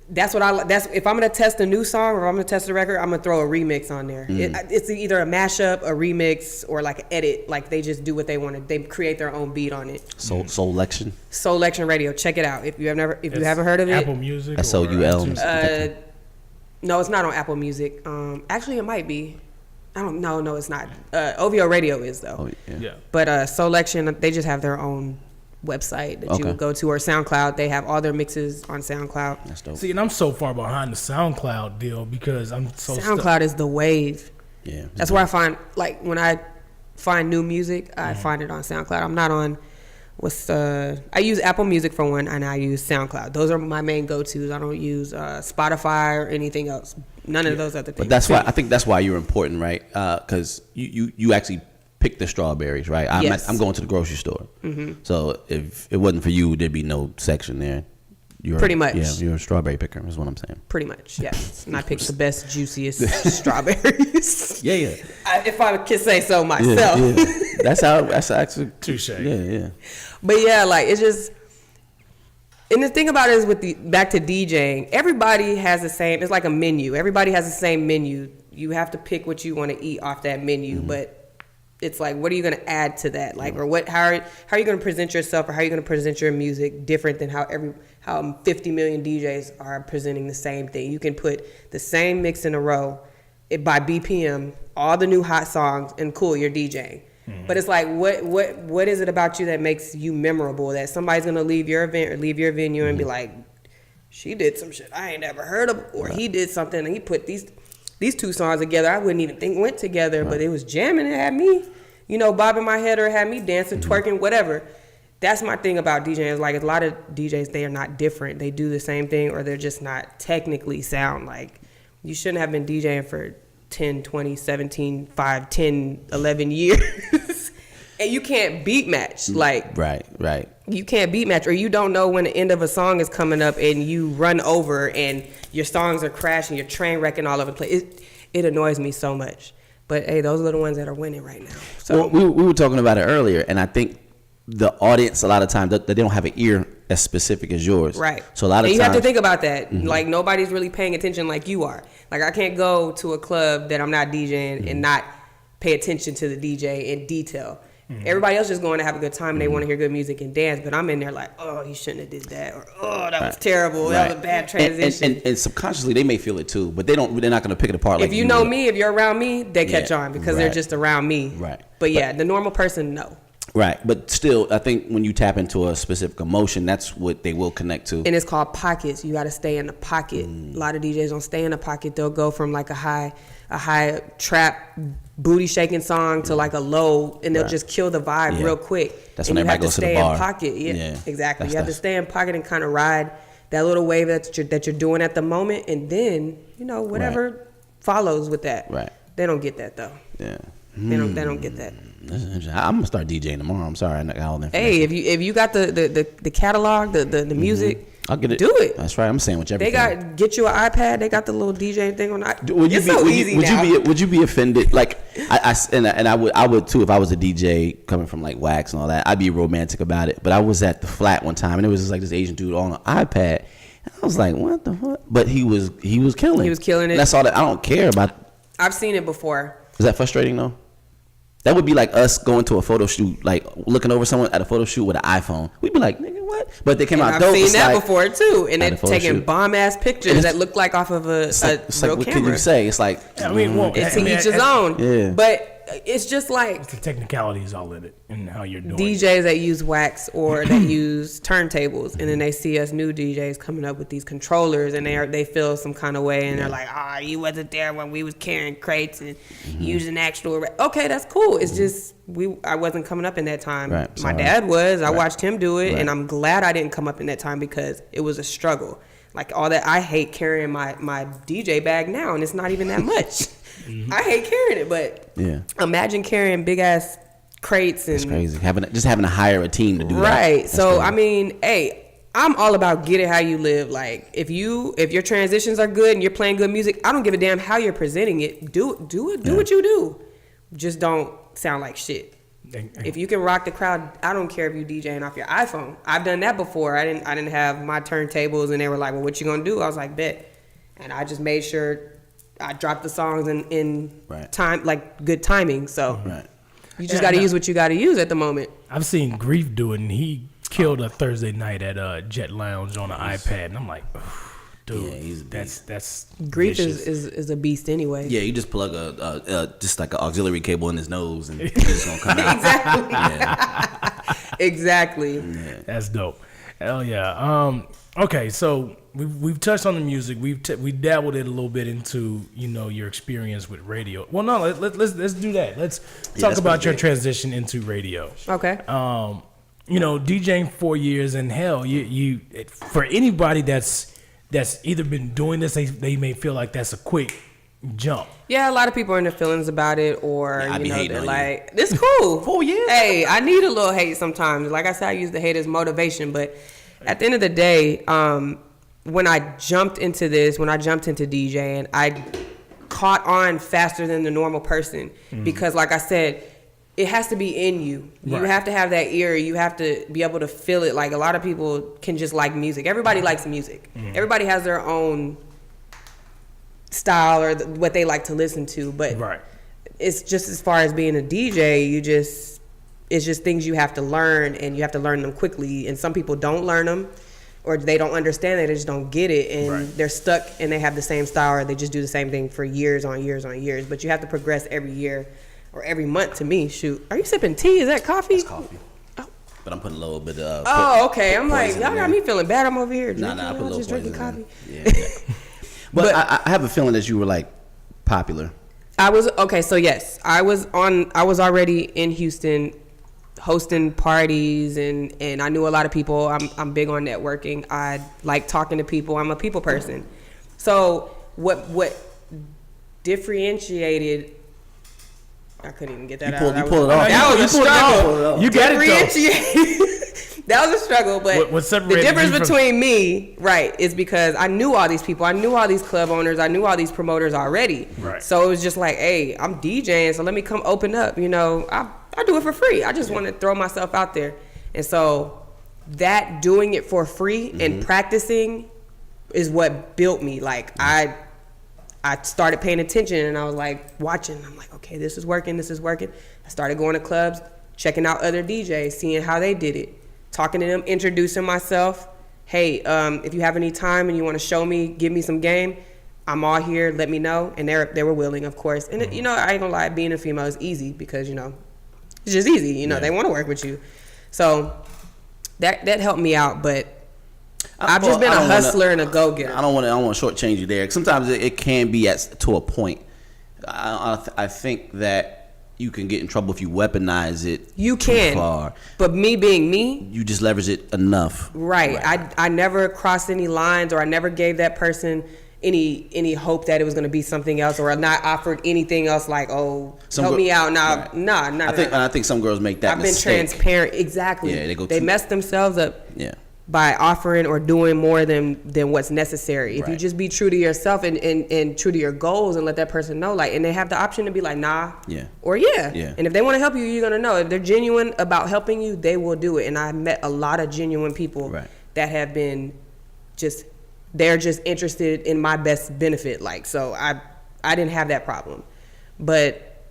that's what if I'm gonna test a new song or if I'm gonna test a record, I'm gonna throw a remix on there. It's either a mashup, a remix, or like an edit. Like they just do what they want to. They create their own beat on it. Solection Radio. Check it out if you haven't heard of it. Apple Music. SOUL. No, it's not on Apple Music. Actually, it might be. I don't know. No, it's not. OVO Radio is though. Oh, yeah. But Solection, they just have their own website that you would go to, or SoundCloud. They have all their mixes on SoundCloud. That's dope. See, and I'm so far behind the SoundCloud deal because I'm so SoundCloud is the wave. Yeah. That's where I find, like, when I find new music, I find it on SoundCloud. I'm not on I use Apple Music for one, and I use SoundCloud. Those are my main go-tos. I don't use Spotify or anything else. None of those other things. But that's why I think that's why you're important, right? Because you actually pick the strawberries, right? I'm going to the grocery store. So if it wasn't for you, there'd be no section there. Pretty much. Yeah, you're a strawberry picker is what I'm saying. Pretty much, yes. And I pick the best, juiciest strawberries. Yeah. If I could say so myself. That's actually Touche. Yeah. But yeah, like it's just. And the thing about it is back to DJing, everybody has the same. It's like a menu. Everybody has the same menu. You have to pick what you want to eat off that menu, but it's like, what are you going to add to that? Like, or what? How are you going to present yourself, or how are you going to present your music different than how 50 million DJs are presenting the same thing? You can put the same mix in a row, by BPM, all the new hot songs, and cool, you're DJing. But it's like, what is it about you that makes you memorable? That somebody's gonna leave your event or leave your venue and be like, she did some shit I ain't never heard of, or he did something and he put these two songs together I wouldn't even think went together, but it was jamming. It had me, bobbing my head, or it had me dancing, twerking, whatever. That's my thing about DJing. Is like a lot of DJs, they are not different. They do the same thing, or they're just not technically sound. Like, you shouldn't have been DJing for 10, 20, 17, 5, 10, 11 years. And you can't beat match. Like, right. You can't beat match, or you don't know when the end of a song is coming up and you run over and your songs are crashing, you're train wrecking all over the place. It annoys me so much. But hey, those are the ones that are winning right now. So well, we were talking about it earlier, and I think the audience a lot of times that they don't have an ear as specific as yours. Right. So a lot of and you times have to think about that. Like, nobody's really paying attention like you are. Like, I can't go to a club that I'm not DJing and not pay attention to the DJ in detail. Everybody else just going to have a good time and they want to hear good music and dance, but I'm in there like, oh, you shouldn't have did that, or oh, that was terrible. That was a bad transition. And subconsciously they may feel it too, but they're not going to pick it apart. If you know me, if you're around me, they catch on because they're just around me. Right. But yeah, the normal person, no. Right, but still, I think when you tap into a specific emotion, that's what they will connect to. And it's called pockets. You got to stay in the pocket. A lot of DJs don't stay in the pocket. They'll go from like a high trap booty shaking song to like a low, and they'll just kill the vibe real quick. That's when everybody goes to the bar. You have to stay in pocket. Yeah, exactly. You have to stay in pocket and kind of ride that little wave that you're doing at the moment, and then whatever follows with that. Right. They don't get that though. Yeah. They don't get that. I'm gonna start DJing tomorrow. I'm sorry, I got all the information. Hey, if you got the catalog, the music, I'll get it. Do it. That's right. I'm sandwich everything. Get you an iPad. They got the little DJ thing on. Would you be offended? Like I would too if I was a DJ coming from like Wax and all that. I'd be romantic about it. But I was at the flat one time and it was just like this Asian dude on an iPad. And I was like, what the fuck? But he was killing. He was killing it. And that's all that I don't care about. I've seen it before. Is that frustrating though? That would be like us going to a photo shoot, like looking over someone at a photo shoot with an iPhone. We'd be like, nigga, what? But they came out dope. I've seen that before too, and they're taking bomb ass pictures and that look like off of a it's real like, what camera. can you say? It's like, it's to each his own. Yeah. But it's just like it's the technicalities all in it and how you're doing DJs that use Wax or that use turntables, and then they see us new DJs coming up with these controllers, and they feel some kind of way, and they're like, you wasn't there when we was carrying crates and using actual. Okay, that's cool. It's just I wasn't coming up in that time. Right, my dad was. I watched him do it, and I'm glad I didn't come up in that time because it was a struggle. Like all that, I hate carrying my DJ bag now, and it's not even that much. I hate carrying it, but imagine carrying big ass crates and. It's crazy. Having to hire a team to do that. Right. So crazy. I mean, hey, I'm all about get it how you live. Like if your transitions are good and you're playing good music, I don't give a damn how you're presenting it. Do what you do. Just don't sound like shit. If you can rock the crowd, I don't care if you DJing off your iPhone. I've done that before. I didn't have my turntables, and they were like, "Well, what you gonna do?" I was like, "Bet," and I just made sure I dropped the songs in time, like good timing. So you just got to use what you got to use at the moment. I've seen Grief do it, and he killed a Thursday night at Jet Lounge on an iPad, and I'm like, dude, he's that's Grief is a beast anyway. Yeah, you just plug just like an auxiliary cable in his nose, and it's just gonna come out. Exactly. Exactly. Yeah. That's dope. Hell yeah. Okay, so we've touched on the music. We dabbled it a little bit into your experience with radio. Well, no, let's do that. Let's talk about your transition into radio. Okay. DJing 4 years, and hell, you for anybody that's either been doing this, they may feel like that's a quick jump. Yeah, a lot of people are in their feelings about it, or they're like, "This cool." 4 years. Hey, I need a little hate sometimes. Like I said, I use the hate as motivation, but at the end of the day, when I jumped into DJing, I caught on faster than the normal person because, like I said, it has to be in you. You Right. have to have that ear. You have to be able to feel it. Like a lot of people can just like music. Everybody likes music. Everybody has their own style or what they like to listen to. But Right. it's just as far as being a DJ, it's just things you have to learn, and you have to learn them quickly. And some people don't learn them, or they don't understand it, they just don't get it, and Right. they're stuck and they have the same style, or they just do the same thing for years on years on years. But you have to progress every year or every month. To me, shoot, are you sipping tea? Is that coffee? It's coffee. But I'm putting a little bit of. Oh, okay. I'm like, poison y'all in got it. me feeling bad. I'm over here Nah, drinking. I put a I'm little just drinking poison coffee. in it. Yeah. But I have a feeling that you were like popular. I was okay. So yes, I was already in Houston, hosting parties, and I knew a lot of people. I'm big on networking. I like talking to people. I'm a people person. So what differentiated? I couldn't even get that out. You pulled it off. That was a You pulled it struggle. off. You got it though. Differentiate. That was a struggle, but What the separated difference you from- between me, right, is because I knew all these people. I knew all these club owners. I knew all these promoters already. Right. So it was just like, hey, I'm DJing, so let me come open up. You know, I do it for free. I just want to throw myself out there. And so that doing it for free and practicing is what built me. Like I started paying attention, and I was like watching. I'm like, okay, this is working. This is working. I started going to clubs, checking out other DJs, seeing how they did it, talking to them, introducing myself. Hey, if you have any time and you want to show me, give me some game, I'm all here. Let me know. And they were willing, of course. And you know, I ain't gonna lie, being a female is easy because you know it's just easy. You know, they want to work with you. So that helped me out, but I've just been a hustler and a go-getter. I don't want to shortchange you there. Sometimes it can be to a point. I think that you can get in trouble if you weaponize it. You too can, far. but me being me, You just leverage it enough. right? I never crossed any lines, or I never gave that person any hope that it was going to be something else, or not offered anything else like, oh, help me out. Nah, right. nah. I think some girls make that I've been mistake. transparent. Exactly. Yeah, they mess themselves up. Yeah. By offering or doing more than what's necessary. If you Right. just be true to yourself and true to your goals and let that person know, like, and they have the option to be like, nah, Yeah. or yeah. Yeah. And if they want to help you, you're gonna know. If they're genuine about helping you, they will do it. And I met a lot of genuine people Right. that have been they're just interested in my best benefit. Like, so I didn't have that problem. But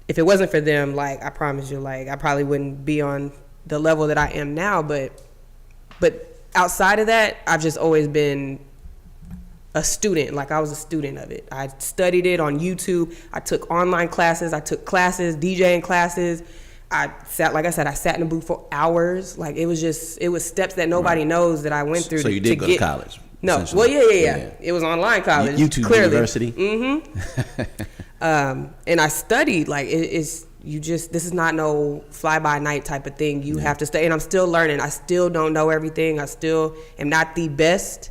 if it wasn't for them, like, I promise you, like, I probably wouldn't be on the level that I am now. But outside of that, I've just always been a student. Like, I was a student of it. I studied it on YouTube. I took online classes. I took classes, DJing classes. I sat in a booth for hours. Like, it was steps that nobody knows that I went through. So you did go to college? No. essentially. Well, yeah. It was online college. YouTube clearly. University. And I studied. Like, this is not no fly by night type of thing. You have to stay, and I'm still learning. I still don't know everything. I still am not the best.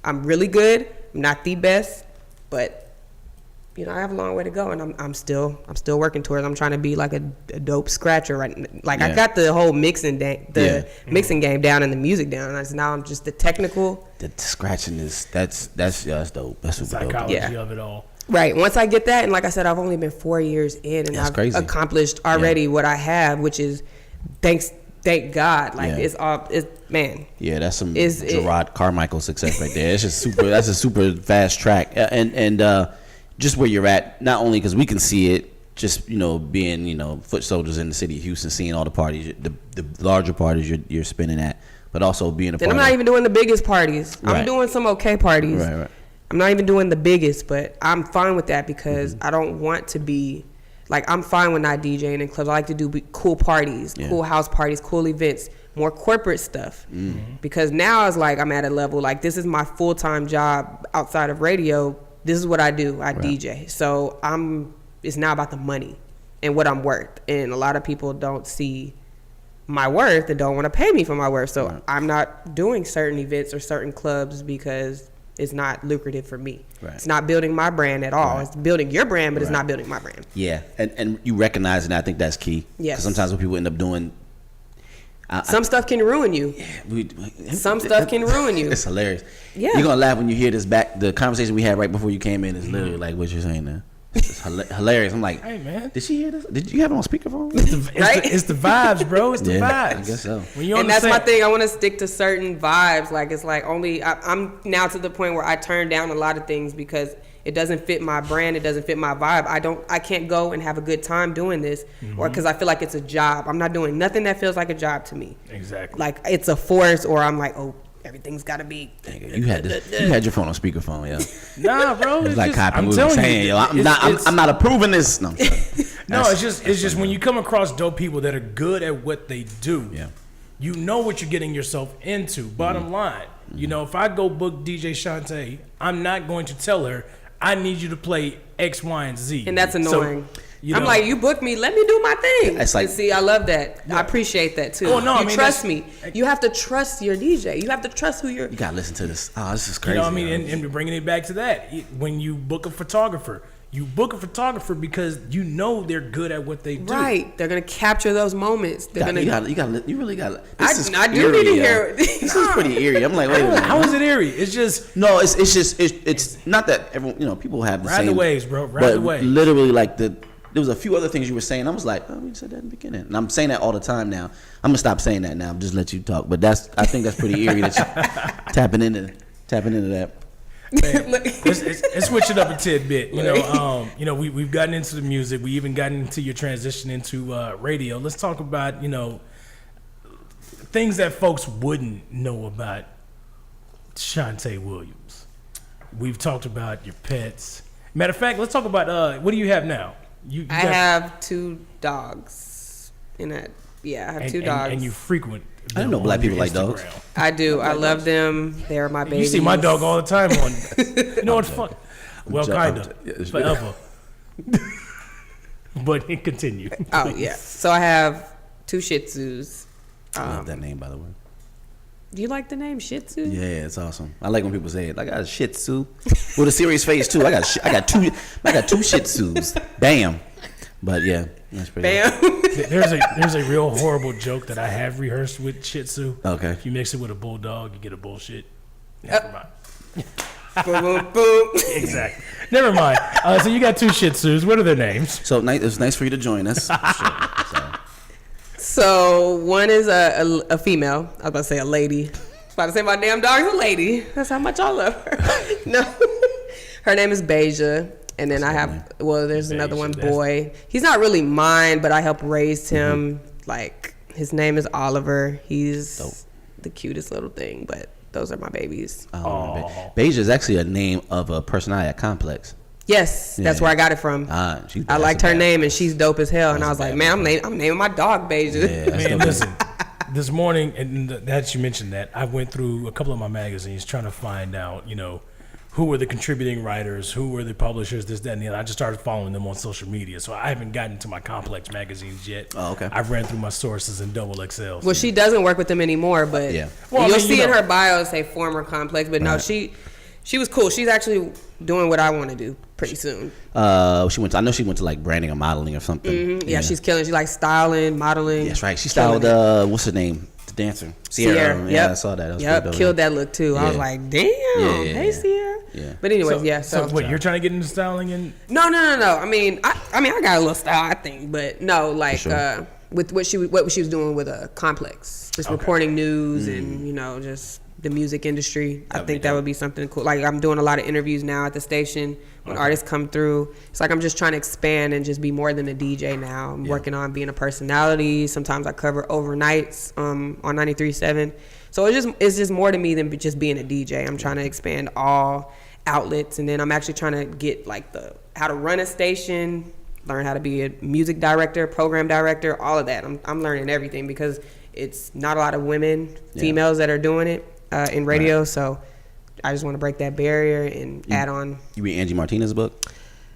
I'm really good. I'm not the best, but you know, I have a long way to go, and I'm still working towards. I'm trying to be like a dope scratcher, right? Like, I got the whole mixing mixing game down and the music down. Now I'm just the technical. The scratching that's dope. That's super dope. Psychology of it all. Right. Once I get that, and like I said, I've only been 4 years in, and That's I've crazy. accomplished already what I have, which is thank God. Like, it's man. Yeah, that's some Is Gerard Carmichael success right there. It's just super. That's a super fast track, and just where you're at. Not only because we can see it, just being foot soldiers in the city of Houston, seeing all the parties, the larger parties you're spinning at, but also being a part. And I'm not even doing the biggest parties. Right. I'm doing some okay parties. Right. I'm not even doing the biggest, but I'm fine with that because I don't want to be like, I'm fine with not DJing in clubs. I like to do cool parties, cool house parties, cool events, more corporate stuff. Because now it's like I'm at a level, like, this is my full-time job outside of radio. This is what I do. I DJ. So it's now about the money and what I'm worth. And a lot of people don't see my worth and don't want to pay me for my worth. So I'm not doing certain events or certain clubs because it's not lucrative for me. Right. It's not building my brand at all. It's building your brand, but it's not building my brand. Yeah, and you recognize it, and I think that's key. Yes. 'Cause sometimes what people end up doing. Some stuff can ruin you. Some stuff can ruin you. It's hilarious. Yeah. You're gonna laugh when you hear this back. The conversation we had right before you came in is literally like what you're saying now. It's hilarious. I'm like, Hey, man. did she hear this? Did you have it on speakerphone? It's the vibes, bro. It's the vibes. I guess so. When you're And on the that's my set- thing. I want to stick to certain vibes. Like it's like I'm now to the point where I turn down a lot of things because it doesn't fit my brand. It doesn't fit my vibe. I can't go and have a good time doing this, or because I feel like it's a job. I'm not doing nothing that feels like a job to me. Exactly. Like it's a force, or I'm like, oh, everything's got to be. You had your phone on speakerphone, yo. Nah, bro. It's like just, copying I'm what telling saying, you, yo. it's- I'm not approving this. No, I'm sorry. No, it's just when you come across dope people that are good at what they do, Yeah. you know what you're getting yourself into. Bottom line, you know, if I go book DJ Shanté, I'm not going to tell her I need you to play X, Y, and Z. And that's annoying. So, you I'm know, like, you booked me, let me do my thing. It's like- And see, I love that. I appreciate that too. Oh, no, I you mean, trust that's- me. You have to trust your DJ. You have to trust who you're. You gotta listen to this. Oh, this is you crazy. know what I mean? yo. And bringing it back to that, when you book a photographer, you book a photographer because you know they're good at what they do. Right, they're gonna capture those moments. They're You gonna. really got. I do need to hear it. This is pretty eerie. I'm like, wait a minute. How is it eerie? It's just No, it's just it's not that everyone, you know, people have the Ride same the waves, bro. Ride but the waves. literally like there was a few other things you were saying. I was like, oh, we said that in the beginning, and I'm saying that all the time now. I'm gonna stop saying that now. I'm just let you talk. But I think that's pretty eerie that you tapping into that. let's switch it up a tidbit. You know, we've gotten into the music. We even gotten into your transition into radio. Let's talk about things that folks wouldn't know about Shanté Williams. We've talked about your pets. Matter of fact, let's talk about what do you have now? You I have 2 dogs. I have 2 dogs. and you frequent. I didn't know black people like dogs. Instagram. I do. I love them. They're my babies. You see my dog all the time on. You know what? Fuck. Well, I'm kinda. it's- Forever. But continue. Oh yeah. So I have 2 Shih Tzus. I love that name, by the way. Do you like the name Shih Tzu? Yeah, it's awesome. I like when people say it. I got a Shih Tzu with a serious face too. I got two Shih Tzus. Bam. But yeah, that's pretty. Bam. There's a real horrible joke that I have rehearsed with Shih Tzu. Okay. If you mix it with a bulldog, you get a bullshit. Never mind. Boom, boom, boom. Exactly. Never mind. So you got 2 Shih Tzus. What are their names? So it's nice for you to join us. Sure. So one is a female. I was about to say a lady. I was about to say my damn dog's a lady. That's how much I love her. No. Her name is Beja. And then I have, there's another one, Boy. He's not really mine, but I helped raise him. Like, his name is Oliver. He's Dope. the cutest little thing, but those are my babies. Beja is actually a name of a personality at Complex. Yes, that's Yeah. where I got it from. I liked her name, and she's dope as hell. And I was like, man, I'm naming my dog Beja. Yeah, that's Man, dope. listen. This morning, and that you mentioned that, I went through a couple of my magazines trying to find out, who were the contributing writers, who were the publishers, this, that, and the other. I just started following them on social media, so I haven't gotten to my Complex magazines yet. Oh, okay. I've ran through my sources in double XL. Well, she doesn't work with them anymore, but Yeah. Well, you'll I mean, see you in know. her bio say former Complex. But no, Right. she was cool. She's actually doing what I want to do pretty soon. I know she went to like branding or modeling or something. Yeah, she's killing. She likes styling, modeling. That's right. She Killing styled it. what's her name? The dancer. Sierra. Yeah, Yep. I saw that. That was Yep, pretty dope. killed that look too. I was Yeah. like, damn. Yeah. Hey, Sierra. Yeah. But anyways, So wait, you're trying to get into styling and No. I mean, I got a little style, I think, but no, like sure. with what she was doing with a Complex, just reporting news and just the music industry. I think that would be something cool. Like I'm doing a lot of interviews now at the station when artists come through. It's like I'm just trying to expand and just be more than a DJ now. I'm working on being a personality. Sometimes I cover overnights on 93.7. So it's just more to me than just being a DJ. I'm trying to expand all outlets, and then I'm actually trying to get like how to run a station, learn how to be a music director, program director, all of that. I'm learning everything because it's not a lot of women, females that are doing it in radio. Right. So I just want to break that barrier and add on. You read Angie Martinez's book?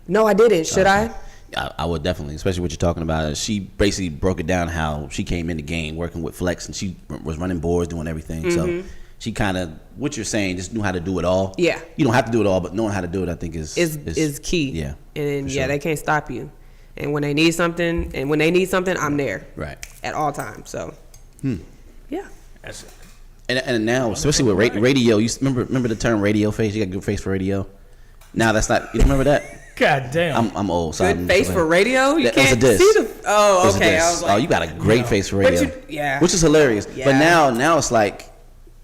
No, I didn't. Should I? I would definitely, especially what you're talking about. She basically broke it down how she came in the game working with Flex, and she was running boards, doing everything. So she kind of, what you're saying, just knew how to do it all. Yeah. You don't have to do it all, but knowing how to do it, I think is key. Yeah. And they can't stop you. And when they need something, I'm there. Right. At all times. So. Yeah. that's it. And now, especially with radio, you remember the term radio face? You got a good face for radio. Now that's not. You remember that? God damn. I'm old. So Good face for radio. You That was a can't diss. see the. Oh, It was a okay. diss. I was like, you got a great face for radio. yeah. Which is hilarious. But Yeah. now it's like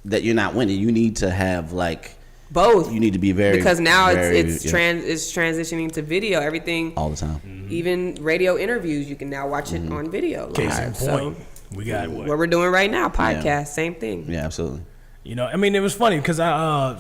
that you're not winning. You need to have like both. you need to be very because now very, it's transitioning to video. Everything, all the time. even radio interviews, you can now watch it on video. Case in live. point. So We got what we're doing right now, podcast, same thing. Yeah, absolutely. You know, I mean, it was funny because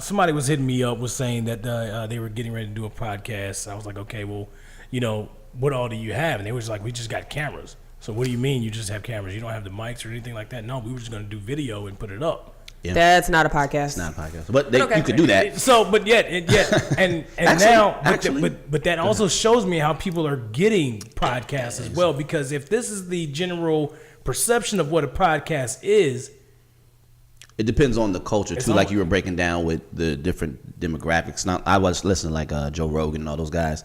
somebody was hitting me up, was saying that they were getting ready to do a podcast. I was like, okay, well, you know, what all do you have? And they was like, we just got cameras. So what do you mean you just have cameras? You don't have the mics or anything like that? No, we were just going to do video and put it up. Yeah. That's not a podcast. It's not a podcast, but Okay. you could do that. So, but yet, and Actually- now, but that also shows me how people are getting podcasts as well. Because if this is the general perception of what a podcast is, It depends on the culture It's too. Like on- you were breaking down with the different demographics. Now, I was listening like Joe Rogan and all those guys.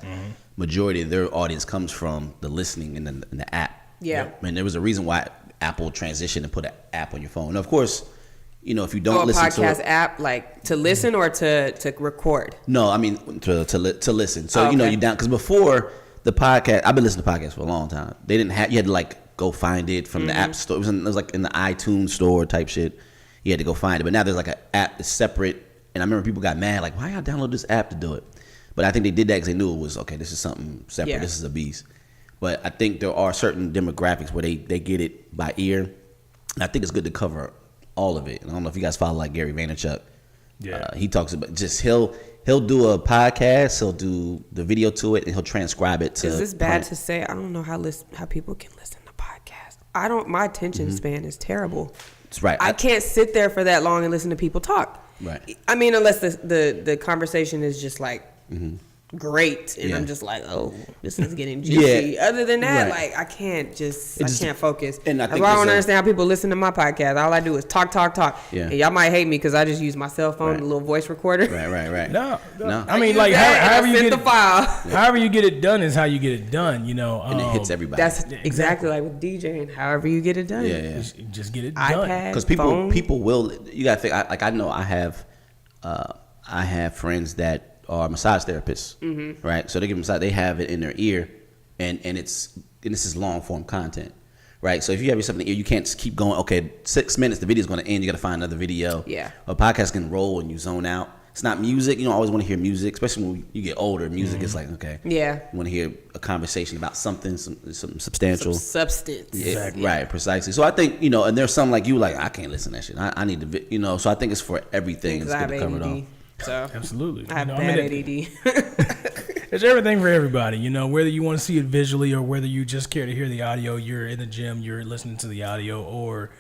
Majority of their audience comes from the listening in the app. Yeah. And there was a reason why Apple transitioned and put an app on your phone. Now, of course, you know if you Oh, don't a listen podcast to it, app, like to listen or to record. no, I mean to listen. So Oh, you know okay. you down because before the podcast, I've been listening to podcasts for a long time. They didn't have you had to like go find it from the app store. It was like in the iTunes store type shit. You had to go find it, but now there's like an app that's separate. And I remember people got mad like, why y'all download this app to do it? But I think they did that because they knew it was okay. This is something separate. Yeah. This is a beast. But I think there are certain demographics where they get it by ear, and I think it's good to cover all of it. And I don't know if you guys follow like Gary Vaynerchuk. Yeah. He talks about just he'll do a podcast, he'll do the video to it, and he'll transcribe it to. Is this bad print. to say? I don't know how people can listen to podcasts. My attention span is terrible. That's right. I can't sit there for that long and listen to people talk. Right. I mean, unless the conversation is just like great, and Yeah. I'm just like, oh, this is getting juicy. Yeah. Other than that, Right. like I can't just- focus. and I That's think why I there's don't a- understand how people listen to my podcast. All I do is talk. Yeah. And y'all might hate me because I just use my cell phone, Right. the little voice recorder. Right. no. No. I mean, Use like that and I however you send get the file. however you get it done is how you get it done. You know, And it hits everybody. That's Yeah, exactly like with DJing. However you get it done. yeah. just get it done. iPad, Because phone. people will. You gotta think. I know I have friends that are massage therapists, right? So they give massage. They have it in their ear, and this is long form content, right? So if you have something in the ear, you can't just keep going. Okay, 6 minutes, the video's going to end. You got to find another video. Yeah. A podcast can roll and you zone out. It's not music. You don't always want to hear music, especially when you get older. Music is like okay. Yeah. You want to hear a conversation about something substantial. Substance. Exactly. Right, precisely. So I think, and there's some like you, like, I can't listen to that shit. I need to, so I think it's for everything. It's Because I good have to cover it all. ADD. So Absolutely. I have You know, bad mean, ADD. There's everything for everybody, whether you want to see it visually or whether you just care to hear the audio, you're in the gym, you're listening to the audio, or,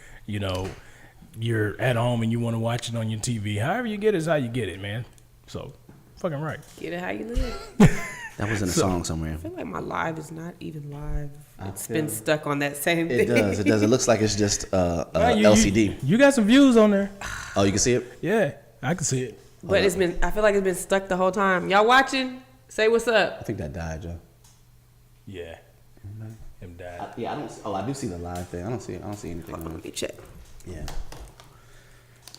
you're at home and you want to watch it on your TV. However you get it is how you get it, man. So, fucking right. Get it how you live. That was in a song somewhere. I feel like my live is not even live. It's feel been it. stuck on that same thing. It does. It does. It looks like it's just Nah, you- LCD. You got some views on there. Oh, you can see it? Yeah, I can see it. But I feel like it's been stuck the whole time. Y'all watching? Say what's I up. think that died, Joe. Yeah. Him died. Yeah, I don't. Oh, I do see the live thing. I don't see it. I don't see anything. Hold on, on let it. me check. Yeah.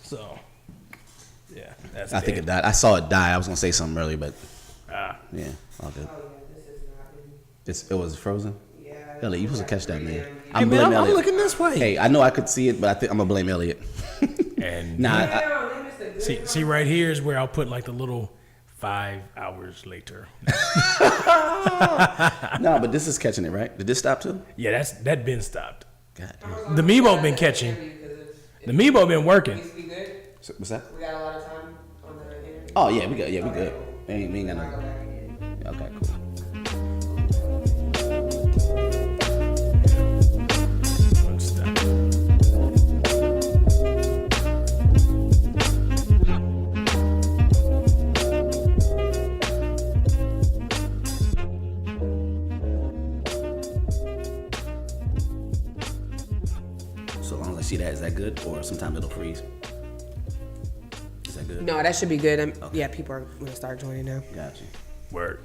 So, yeah, that's I think dead. it died. I saw it die. I was gonna say something earlier, but Ah. yeah, all good. Oh, yeah, this is not. It was frozen. Yeah. Elliot, you supposed to catch that, man. Hey, I'm man, blaming I'm Elliot. looking this way. Hey, I know I could see it, but I think I'm gonna blame Elliot. And Nah, see, right here is where I'll put like the little 5 hours later. no, but this is catching it, right? Did this stop too? Yeah, that been stopped. God damn. The Meebo been catching. The Meebo been working. We good? So, what's that? We got a lot of time on the interview. Oh yeah, we good. Yeah, we good. We ain't got no. Okay, cool. So long as I see that, is that good? Or sometimes it'll freeze. Is that good? No, that should be good. Yeah, people are gonna start joining now. Gotcha. Word.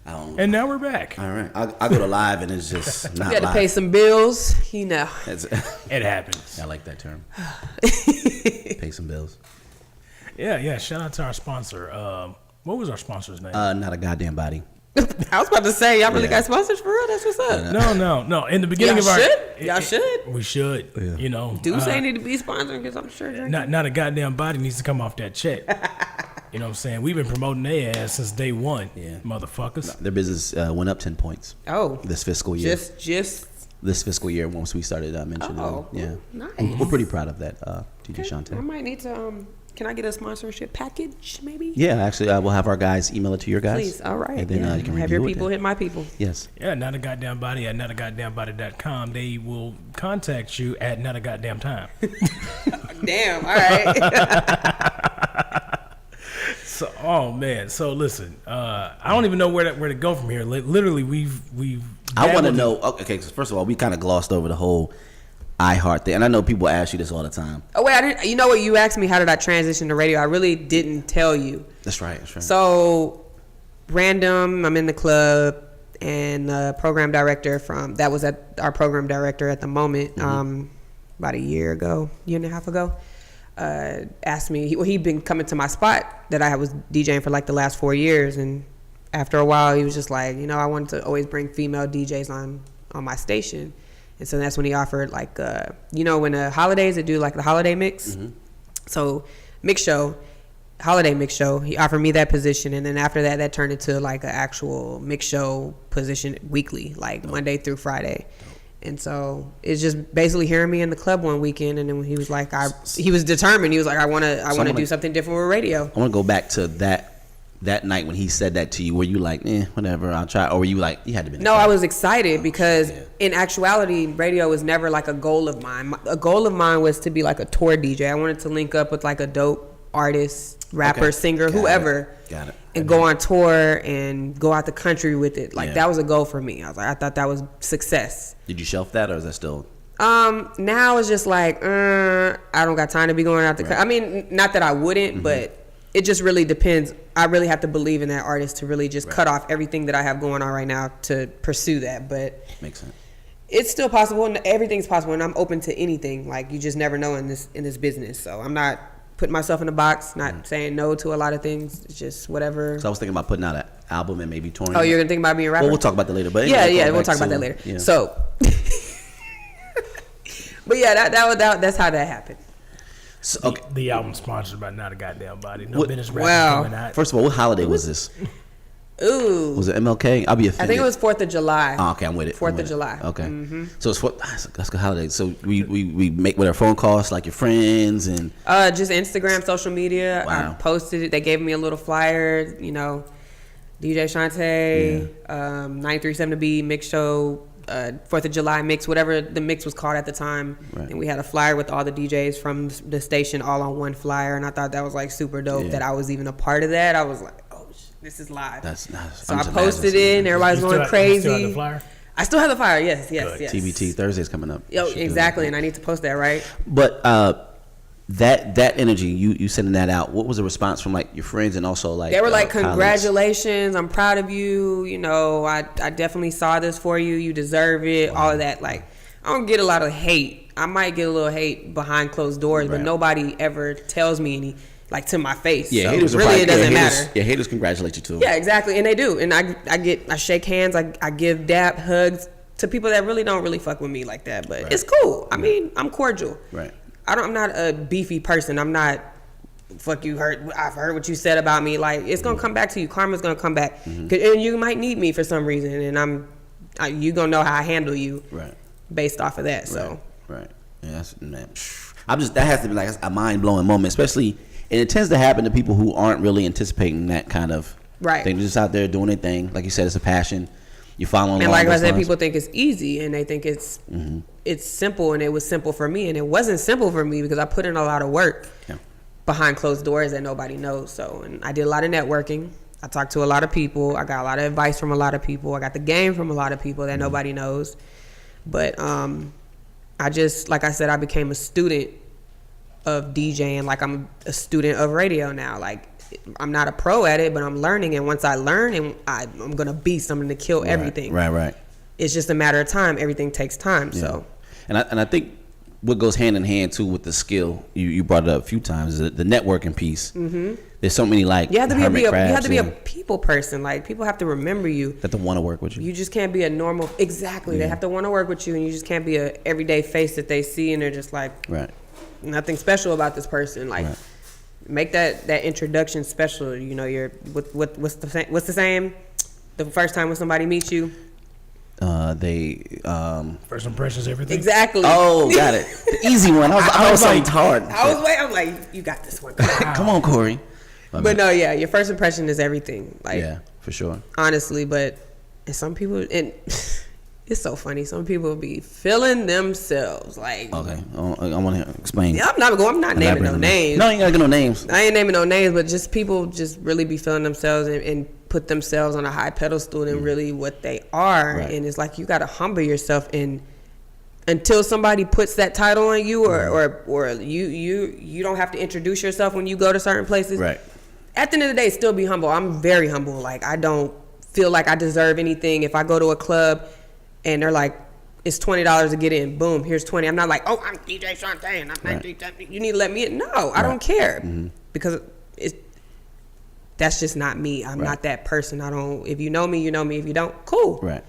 I don't. And now we're back. All right, I go to live and it's just not You got to live. pay some bills, That's, It happens. I like that term. Pay some bills. Yeah. Shout out to our sponsor. What was our sponsor's name? Not a goddamn body. I was about to say, y'all really got sponsors for real? That's what's up. No. In the beginning Y'all should. We should. Yeah. You know. Do say need to be sponsored because I'm sure. Not a goddamn body needs to come off that check. You know what I'm saying? We've been promoting their ass since day one. Yeah. Motherfuckers. Their business went up 10 points. Oh. This fiscal year. Just. This fiscal year, once we started mentioning Oh, them. Yeah. nice. We're pretty proud of that, DJ Shanté. I might need to. Can I get a sponsorship package, maybe? Yeah, actually, we'll have our guys email it to your guys. Please. All right. And then you can have review your it people then. hit my people. Yes. Yeah, not a goddamn body at notagoddamnbody.com. They will contact you at not a goddamn time. Damn. All right. So, oh man. So listen, I don't even know where to go from here. Literally, we've. I want to dabbled know. Okay, so first of all, we kind of glossed over the whole iHeart thing, and I know people ask you this all the time. Oh wait, I didn't. You know what? You asked me how did I transition to radio. I really didn't tell you. That's right. So, random. I'm in the club, and the program director that was at our program director at the moment. About a year and a half ago. Asked me. He'd been coming to my spot that I was DJing for like the last 4 years, and after a while, he was just like, I wanted to always bring female DJs on my station, and so that's when he offered like, when the holidays they do like the holiday mix, so holiday mix show. He offered me that position, and then after that turned into like an actual mix show position weekly, like Monday through Friday. And so it's just basically hearing me in the club one weekend, and then he was like, he was determined. He was like, I want to do something different with radio. I want to go back to that night when he said that to you. Were you like, whatever, I'll try, or were you like, you had to be? No, I was excited because in actuality, radio was never like a goal of mine. A goal of mine was to be like a tour DJ. I wanted to link up with like a dope artist, rapper, singer, whoever. Got it. And go on tour and go out the country with it. Like that was a goal for me. I thought that was success. Did you shelf that, or is that still? Now it's just like I don't got time to be going out the country. I mean, not that I wouldn't, but it just really depends. I really have to believe in that artist to really just cut off everything that I have going on right now to pursue that. But Makes sense. it's still possible, and everything's possible, and I'm open to anything. Like you just never know in this business. So I'm not putting myself in a box, not saying no to a lot of things. It's just whatever. So I was thinking about putting out an album and maybe touring. Oh, you're gonna think about being a rapper? Well, we'll talk about that later. But yeah, anyway, we'll talk about that later. Yeah. So, but yeah, that's how that happened. So, okay. The album sponsored by Not a Goddamn Body. No business rappers Wow. coming out. First of all, what holiday was this? Ooh, Was it MLK? I'll be offended. I think it was 4th of July. Oh, okay, I'm with it. 4th of July. Okay. So it's that's a good holiday. So we make with our phone calls, like your friends and. Just Instagram, social media. Wow. I posted it. They gave me a little flyer. DJ Shanté, 937 to be mix show, 4th of July mix, whatever the mix was called at the time. Right. And we had a flyer with all the DJs from the station all on one flyer, and I thought that was like super dope that I was even a part of that. I was like, oh, this is live. That's nice. So I posted it, and everybody's going crazy. You still have the flyer? I still have the flyer. Yes. TBT Thursday's coming up. Yo, exactly, and I need to post that, right? But that energy, you sending that out, what was the response from like your friends and also like they were like, colleagues? congratulations, I'm proud of you, I definitely saw this for you deserve it. All of that. Like, I don't get a lot of hate. I might get a little hate behind closed doors, but nobody ever tells me any, like, to my face. Yeah, so haters are really, probably, it doesn't matter. Yeah, haters congratulate you too. Yeah, exactly, and they do. And I shake hands, I give dap hugs to people that really don't really fuck with me like that, but it's cool. I mean, I'm cordial. Right. I'm not a beefy person. I'm not, fuck you, I've heard what you said about me. Like, it's gonna come back to you. Karma's gonna come back, and you might need me for some reason, and you gonna know how I handle you, based off of that. So right. Yeah, that's, man. That has to be like a mind blowing moment, especially, and it tends to happen to people who aren't really anticipating that kind of thing. They're just out there doing their thing, like you said, it's a passion. You follow along. And like I said, lines. people think it's easy, and they think it's simple, and it was simple for me, and it wasn't simple for me because I put in a lot of work behind closed doors that nobody knows. So, and I did a lot of networking. I talked to a lot of people. I got a lot of advice from a lot of people. I got the game from a lot of people that nobody knows. But I just, like I said, I became a student of DJing. Like, I'm a student of radio now. Like, I'm not a pro at it, but I'm learning, and once I learn, and I'm gonna beast. I'm gonna kill everything. Right. It's just a matter of time. Everything takes time. So, and I think what goes hand in hand too with the skill. You brought it up a few times. The networking piece. Mm-hmm. There's so many like you have to be hermit you crabs have to be a people person. Like people have to remember you. that don't want to work with you. You just can't be a normal. Exactly. They have to want to work with you, and you just can't be a everyday face that they see and they're just like, Right. nothing special about this person. Like, Right. make that introduction special. You know, what's the saying? The first time when somebody meets you. First impressions, everything. Exactly. Oh, got it. The easy one. I was like hard. I'm like, you got this one. Come on, Corey. But no, yeah, your first impression is everything. Like, Yeah, for sure. honestly, but and some people, and it's so funny. Some people be feeling themselves. Like, Okay, I want to explain. yeah, I'm not naming no names. No, you ain't gotta get no names. I ain't naming no names, but just people just really be feeling themselves and put themselves on a high pedestal than really what they are. Right. And it's like you got to humble yourself, and until somebody puts that title on you, or you don't have to introduce yourself when you go to certain places. Right. At the end of the day, still be humble. I'm very humble. Like, I don't feel like I deserve anything. If I go to a club and they're like, it's $20 to get in, boom, here's 20. I'm not like, oh, I'm DJ Shanté and I'm Right. DJ. You need to let me in. No, I don't care, because that's just not me. I'm not that person. I don't. If you know me, you know me. If you don't, cool. Right.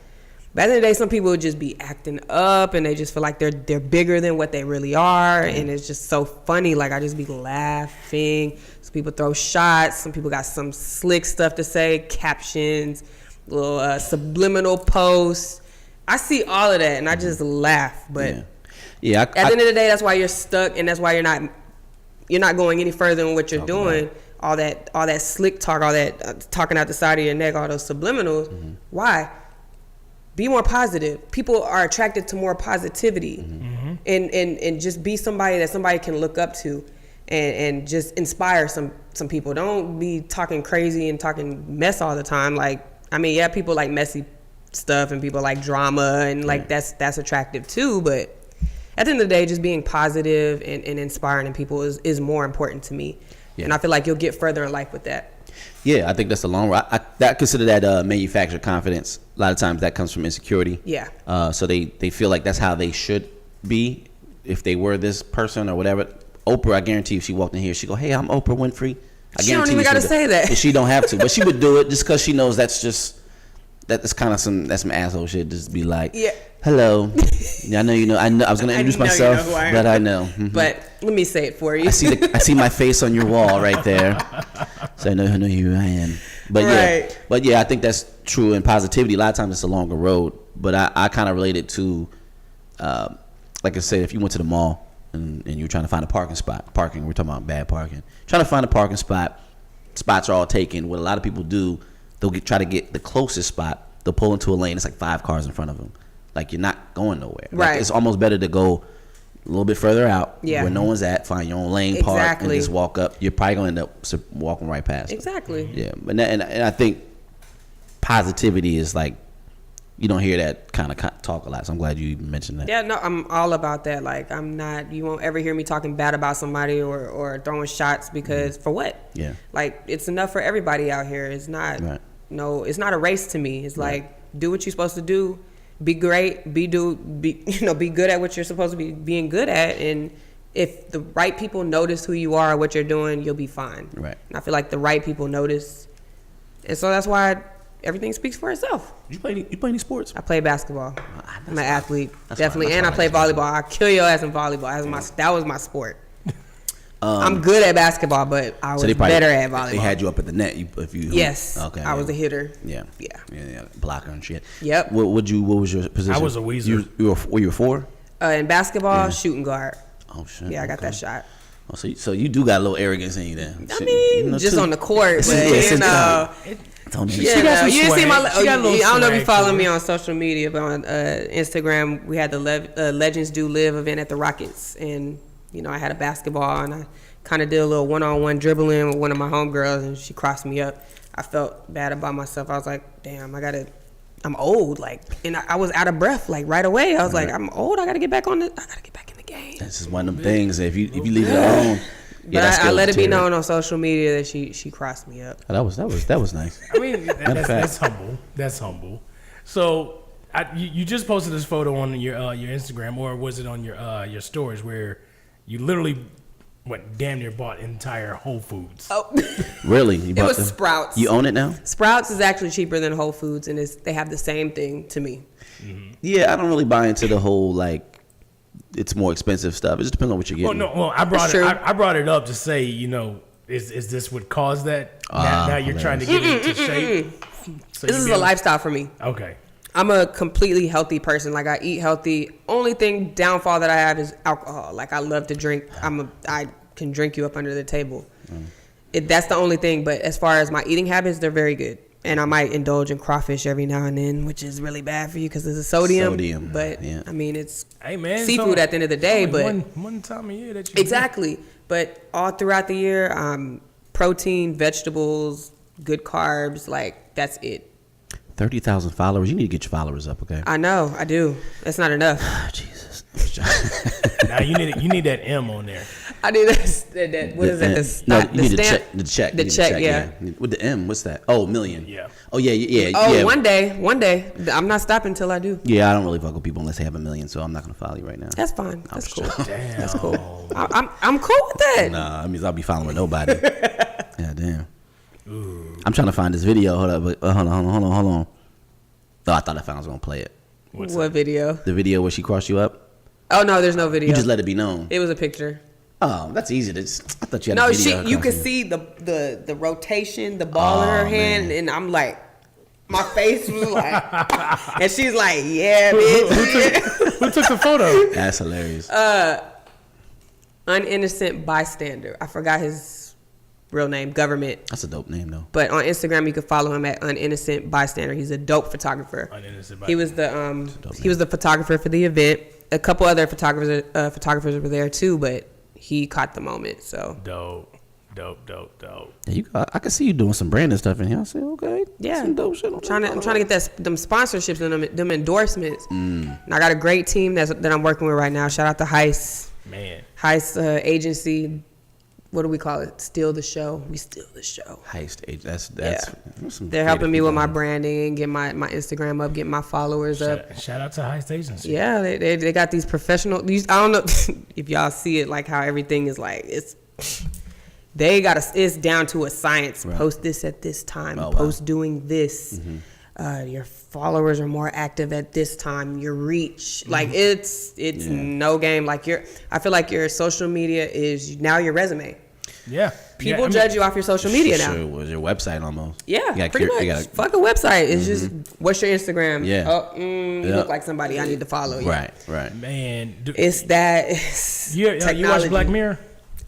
But at the end of the day, some people would just be acting up and they just feel like they're bigger than what they really are, and it's just so funny. Like, I just be laughing. Some people throw shots. Some people got some slick stuff to say, captions, little subliminal posts. I see all of that and I just laugh. But yeah. at the end of the day, that's why you're stuck, and that's why you're not going any further than what you're doing. All that slick talk, all that talking out the side of your neck, all those subliminals. Why? Be more positive. People are attracted to more positivity, and just be somebody that somebody can look up to, and just inspire some people. Don't be talking crazy and talking mess all the time. Like, I mean, yeah, people like messy stuff and people like drama, and like that's attractive too. But at the end of the day, just being positive and inspiring people is more important to me. Yeah. And I feel like you'll get further in life with that. Yeah, I think that's the long run. I consider that manufactured confidence. A lot of times that comes from insecurity. Yeah. So they feel like that's how they should be if they were this person or whatever. Oprah, I guarantee if she walked in here, she'd go, hey, I'm Oprah Winfrey. She don't even got to say that. And she don't have to. But she would do it just because she knows that's kind of some asshole shit. Just be like, yeah. Hello. Yeah, I know you know. I was gonna introduce myself, but I know. Mm-hmm. But let me say it for you. I see my face on your wall right there, so I know who I am. But yeah, I think that's true in positivity. A lot of times it's a longer road, but I kind of relate it to, like I said, if you went to the mall and you're trying to find a parking spot. We're talking about bad parking. Trying to find a parking spot. Spots are all taken. What a lot of people do, they'll try to get the closest spot. They'll pull into a lane. It's like 5 cars in front of them. Like, you're not going nowhere. Right. Like, it's almost better to go a little bit further out where no one's at, find your own lane, park, and just walk up. You're probably going to end up walking right past. Exactly. Yeah, but and I think positivity is like, you don't hear that kind of talk a lot, so I'm glad you mentioned that. Yeah, no, I'm all about that. Like, you won't ever hear me talking bad about somebody or throwing shots, because for what? Yeah. Like, it's enough for everybody out here. It's not, it's not a race to me. It's like, do what you're supposed to do. Be great, be good at what you're supposed to be being good at, and if the right people notice who you are, what you're doing, you'll be fine. Right. And I feel like the right people notice, and so that's why everything speaks for itself. You play any sports? I play basketball. I'm an athlete, definitely, and I play volleyball. I kill your ass in volleyball. That was my sport. I'm good at basketball, but I was better at volleyball. They had you up at the net. Yes. Okay. I was a hitter. Yeah. Blocker and shit. Yep. What was your position? I was a weezer. Were you a 4? In basketball, shooting guard. Oh shit. Yeah, I got that shot. Oh, so you do got a little arrogance in you then. I mean, just on the court, but you didn't see my. I don't know if you follow me on social media, but on Instagram, we had the Legends Do Live event at the Rockets, and I had a basketball, and I kind of did a little one-on-one dribbling with one of my homegirls, and she crossed me up. I felt bad about myself. I was like, damn, I'm old, like, and I was out of breath, like, right away. I was like, I'm old. I gotta get back in the game. This is one of them things. If you leave it alone. But I let it be known on social media that she crossed me up. Oh, that was nice. I mean, that's humble. That's humble. So You just posted this photo on your Instagram, or was it on your stories where you literally damn near bought entire Whole Foods? Oh, Really? it was Sprouts. You own it now? Sprouts is actually cheaper than Whole Foods, and they have the same thing to me. Yeah, I don't really buy into the whole like it's more expensive stuff. It just depends on what you're getting. I brought That's it. true. I brought it up to say, is this what caused that? Now you're trying to get into shape. So This is a lifestyle for me. Okay. I'm a completely healthy person. Like, I eat healthy. Only downfall that I have is alcohol. Like, I love to drink. I can drink you up under the table. That's the only thing. But as far as my eating habits, they're very good. And I might indulge in crawfish every now and then, which is really bad for you because it's a sodium. But yeah. I mean, it's so seafood at the end of the day. But one time a year that you exactly. But all throughout the year, protein, vegetables, good carbs. Like, that's it. 30,000 followers. You need to get your followers up, okay? I know, I do. That's not enough. Jesus. Now you need that M on there. I need that. What is that? No, The you need stamp? the check. The You need check, yeah. With the M, what's that? Oh, million. Yeah. Oh, yeah. Oh, yeah. one day. I'm not stopping until I do. Yeah, I don't really fuck with people unless they have a million, so I'm not gonna follow you right now. That's fine. That's cool. Damn. That's cool. I'm cool with that. Nah, that means I'll be following nobody. Yeah, damn. Ooh. I'm trying to find this video. Hold up. Hold on. Oh, I thought I was gonna play it. What video? The video where she crossed you up. Oh no, there's no video. You just let it be known. It was a picture. Oh, that's easy. I thought you had No, a video. you could see the rotation, the ball in her hand, and I'm like, my face was like, and she's like, yeah, bitch. Who took the photo? That's hilarious. Uninnocent bystander. I forgot his real name. Government. That's a dope name though. But on Instagram, you can follow him at Uninnocent Bystander. He's a dope photographer. He was the photographer for the event. A couple other photographers were there too, but he caught the moment. So Dope. Yeah, I can see you doing some branding stuff in here. I say, okay, yeah, some dope shit. I'm trying to get them sponsorships and them endorsements. And I got a great team that I'm working with right now. Shout out to Heist. Man. Heist agency. What do we call it? Steal the show. We steal the show. Heist age. That's some They're helping me creative with my people. branding, get my Instagram up, get my followers up. Shout out to Heist Agency. Yeah, they got these professional. I don't know if y'all see it, like how everything is like it's down to a science. Right. Post this at this time. Oh, wow. Post doing this. Your followers are more active at this time. Your reach, like it's no game. Like I feel like your social media is now your resume. Yeah. People judge you off your social media now. Sure, was your website almost? Yeah, pretty much. Fuck a website. It's just what's your Instagram? Yeah. Oh, you look like somebody I need to follow. Right. Man, It's that. you watch Black Mirror?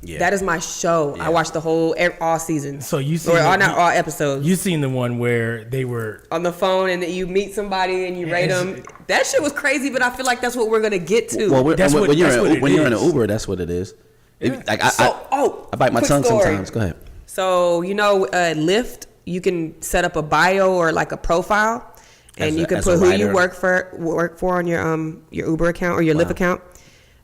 Yeah. That is my show. Yeah. I watched the all season. So you seen not all episodes. You seen the one where they were on the phone and you meet somebody and you rate them. That shit was crazy, but I feel like that's what we're gonna get to. Well, when you're in an is. Uber, that's what it is. Yeah. I bite my tongue sometimes. Go ahead. So Lyft, you can set up a bio or like a profile, and you can put who you work for on your Uber account or your Lyft account.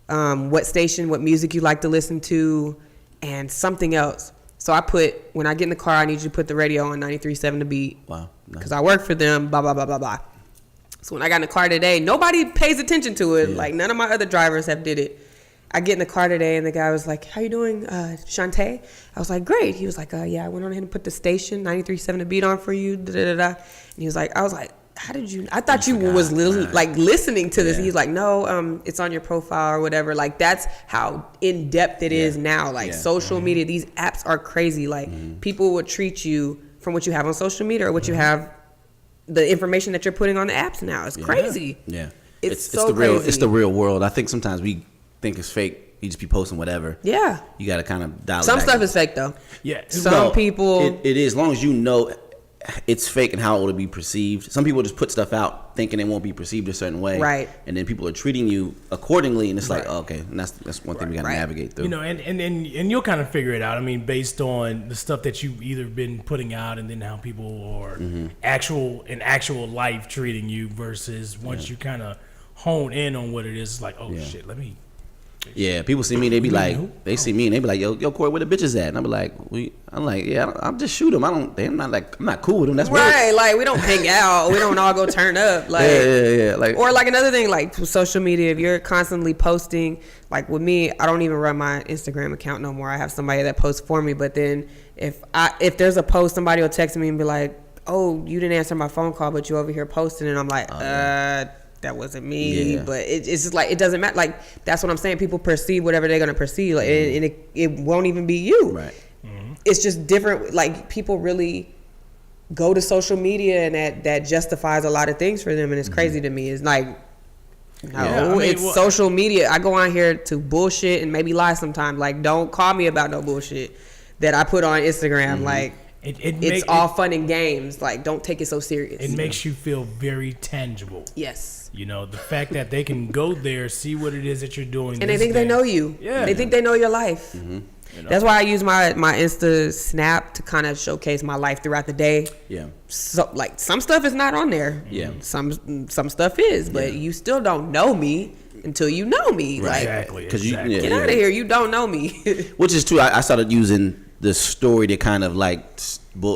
What station, what music you like to listen to, and something else. So I put, when I get in the car, I need you to put the radio on 93.7 The Beat. Wow. Because I work for them, blah, blah, blah, blah, blah. So when I got in the car today, nobody pays attention to it. Like, none of my other drivers have did it. I get in the car today, and the guy was like, how you doing, Shanté? I was like, great. He was like, yeah, I went on ahead and put the station, 93.7 The Beat on for you, da-da-da-da. And I was like, how did you? I thought you was listening to this. Yeah. He's like, no, it's on your profile or whatever. Like, that's how in depth it is now. Like, social media, these apps are crazy. Like, people will treat you from what you have on social media or what you have, the information that you're putting on the apps now. It's crazy. Yeah, it's the real. It's the real world. I think sometimes we think it's fake. You just be posting whatever. Yeah, you got to kind of dial. Some it back stuff is fake though. Yeah, some people. It is, as long as you know it's fake and how it will be perceived. Some people just put stuff out thinking it won't be perceived a certain way, right? And then people are treating you accordingly, and it's like, oh, okay, and that's one thing we got to navigate through. And you'll kind of figure it out. I mean, based on the stuff that you've either been putting out, and then how people are actual life treating you versus once you kind of hone in on what it is. It's like, oh shit, let me Yeah, people see me, they be like, they see me and they be like, yo, Corey, where the bitches at? And I be like, I'm like, yeah, I'm just shoot them. I'm not cool with them. That's Right, weird. like we don't hang out. We don't all go turn up. Like, Yeah. Like, or like another thing, like social media. If you're constantly posting, like with me, I don't even run my Instagram account no more. I have somebody that posts for me. But then if there's a post, somebody will text me and be like, "Oh, you didn't answer my phone call, but you over here posting," and I'm like, that wasn't me. Yeah. But it's just like it doesn't matter. Like that's what I'm saying. People perceive whatever they're gonna perceive, like, and it won't even be you. right. It's just different. Like people really go to social media, and that justifies a lot of things for them, and it's crazy to me. It's like, no, it's social media. I go on here to bullshit and maybe lie sometimes. Like, don't call me about no bullshit that I put on Instagram. Like, it's all fun and games. Like, don't take it so serious. It makes you feel very tangible. Yes. You know, the fact that they can go there, see what it is that you're doing. And they think they know you. Yeah. They think they know your life. You know? That's why I use my Insta Snap to kind of showcase my life throughout the day. Yeah. So like some stuff is not on there. Yeah. Some stuff is, but you still don't know me until you know me. Right. Like, Exactly. Because get out of here. You don't know me. Which is true. I started using the story to kind of like,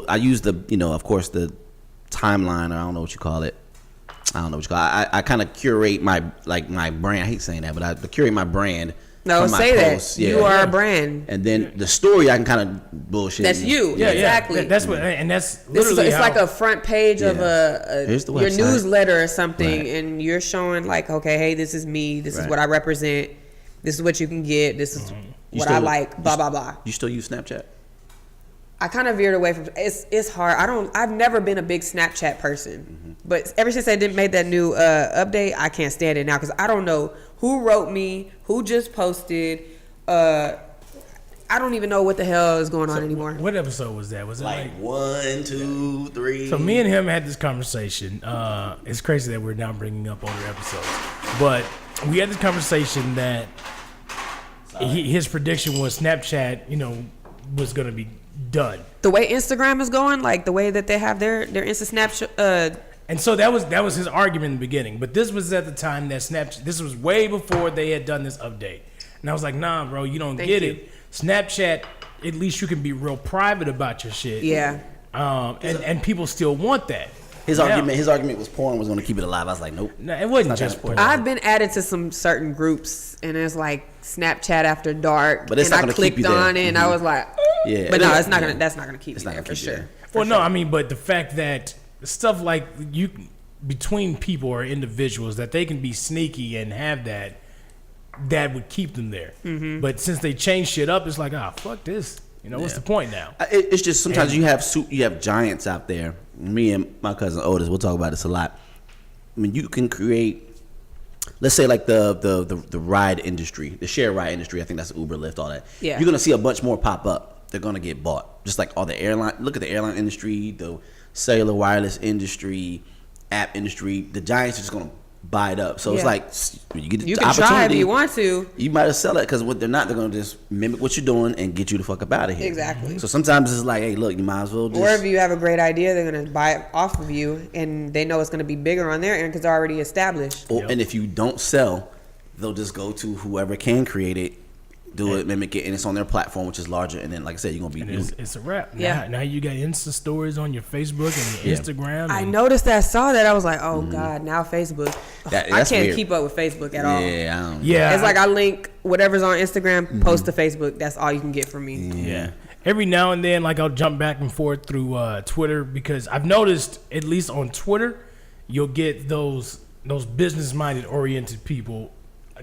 I use the, of course, the timeline, or I don't know what you call it. I kind of curate my brand. I hate saying that, but I curate my brand. No, from my say posts. that. You are a brand. And then the story, I can kind of bullshit. That's you. Yeah, exactly. That's what, and that's literally it's like a front page of Here's the your website. newsletter or something, Right. and you're showing like, okay, hey, this is me. This is Right. what I represent. This is what you can get. This is what I like. Blah blah blah. You still use Snapchat? I kind of veered away from it's hard. I've never been a big Snapchat person, but ever since they made that new update, I can't stand it now because I don't know who wrote me, who just posted. I don't even know what the hell is going on anymore. What episode was that? Was it like 1, 2, 3. So me and him had this conversation. It's crazy that we're now bringing up older episodes, but we had this conversation that his prediction was Snapchat, was going to be done. The way Instagram is going, like the way that they have their Insta Snapchat. And so that was his argument in the beginning. But this was at the time that Snapchat. This was way before they had done this update. And I was like, nah, bro, you don't get it. Snapchat, at least you can be real private about your shit. Yeah. And people still want that. His argument was porn was going to keep it alive. I was like, nope. No, it wasn't just porn. I've been added to some certain groups, and it's like Snapchat After Dark, But it's and not I gonna keep clicked you there. on it, and I was like, Yeah. But no, Yeah. it's not gonna. That's not gonna keep It's me not there gonna for keep you sure. there. Well, no, I mean, but the fact that stuff like you between people or individuals that they can be sneaky and have that would keep them there. Mm-hmm. But since they changed shit up, it's like, fuck this. What's the point now? It's just sometimes you have giants out there. Me and my cousin Otis, we'll talk about this a lot. I mean, you can create, let's say like the ride industry, the share ride industry. I think that's Uber, Lyft, all that. Yeah. You're gonna see a bunch more pop up. They're gonna get bought. Just like all the airline. Look at the airline industry, the cellular wireless industry, app industry. The giants are just gonna buy it up. So it's Yeah. like you get the You can opportunity. try if you want to. You might as sell it because what they're not, they're gonna just mimic what you're doing and get you the fuck up out of here. Exactly. So sometimes it's like, hey, look, you might as well just. Or if you have a great idea, they're gonna buy it off of you, and they know it's gonna be bigger on their end because they're already established. And if you don't sell, they'll just go to whoever can create it, do it, mimic it, and it's on their platform, which is larger. And then, like I said, you're gonna be. And it's a wrap. Yeah. Now you got Insta stories on your Facebook and your Instagram. I and- noticed that, saw that. I was like, oh God, now Facebook. I That's can't weird. keep up with Facebook at all. Yeah, I don't. Yeah. It's like I link whatever's on Instagram, post to Facebook. That's all you can get from me. Yeah. Every now and then, like I'll jump back and forth through Twitter because I've noticed, at least on Twitter, you'll get those business-minded oriented people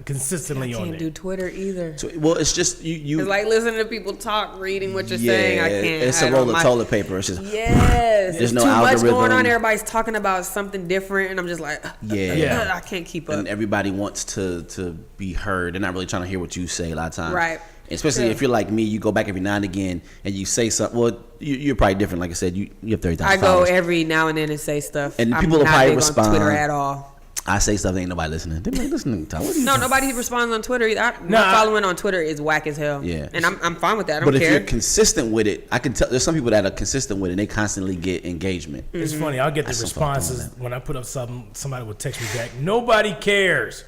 consistently I on can't there. do Twitter either. So, well, it's just you. It's like listening to people talk, reading what you're saying. I can't. It's I a don't roll of like- toilet paper. It's just Yes. There's There's no too much going algorithm. on. Everybody's talking about something different, and I'm just like, Yeah. I can't keep up. and everybody wants to be heard. They're not really trying to hear what you say a lot of times. Right. Especially Yeah. if you're like me, you go back every now and again and you say something. Well, you're probably different. Like I said, you have 30,000 I go followers. every now and then and say stuff. And I'm people will not probably big respond. on Twitter at all. I say stuff, ain't nobody listening. They're like, listening to what are you No, doing? nobody responds on Twitter either. My following on Twitter is whack as hell. Yeah. And I'm fine with that. I don't But if care. you're consistent with it, I can tell. There's some people that are consistent with it, and they constantly get engagement. It's funny. I'll get the That's some fucked responses on when I put up something. Somebody will text me back. Nobody cares.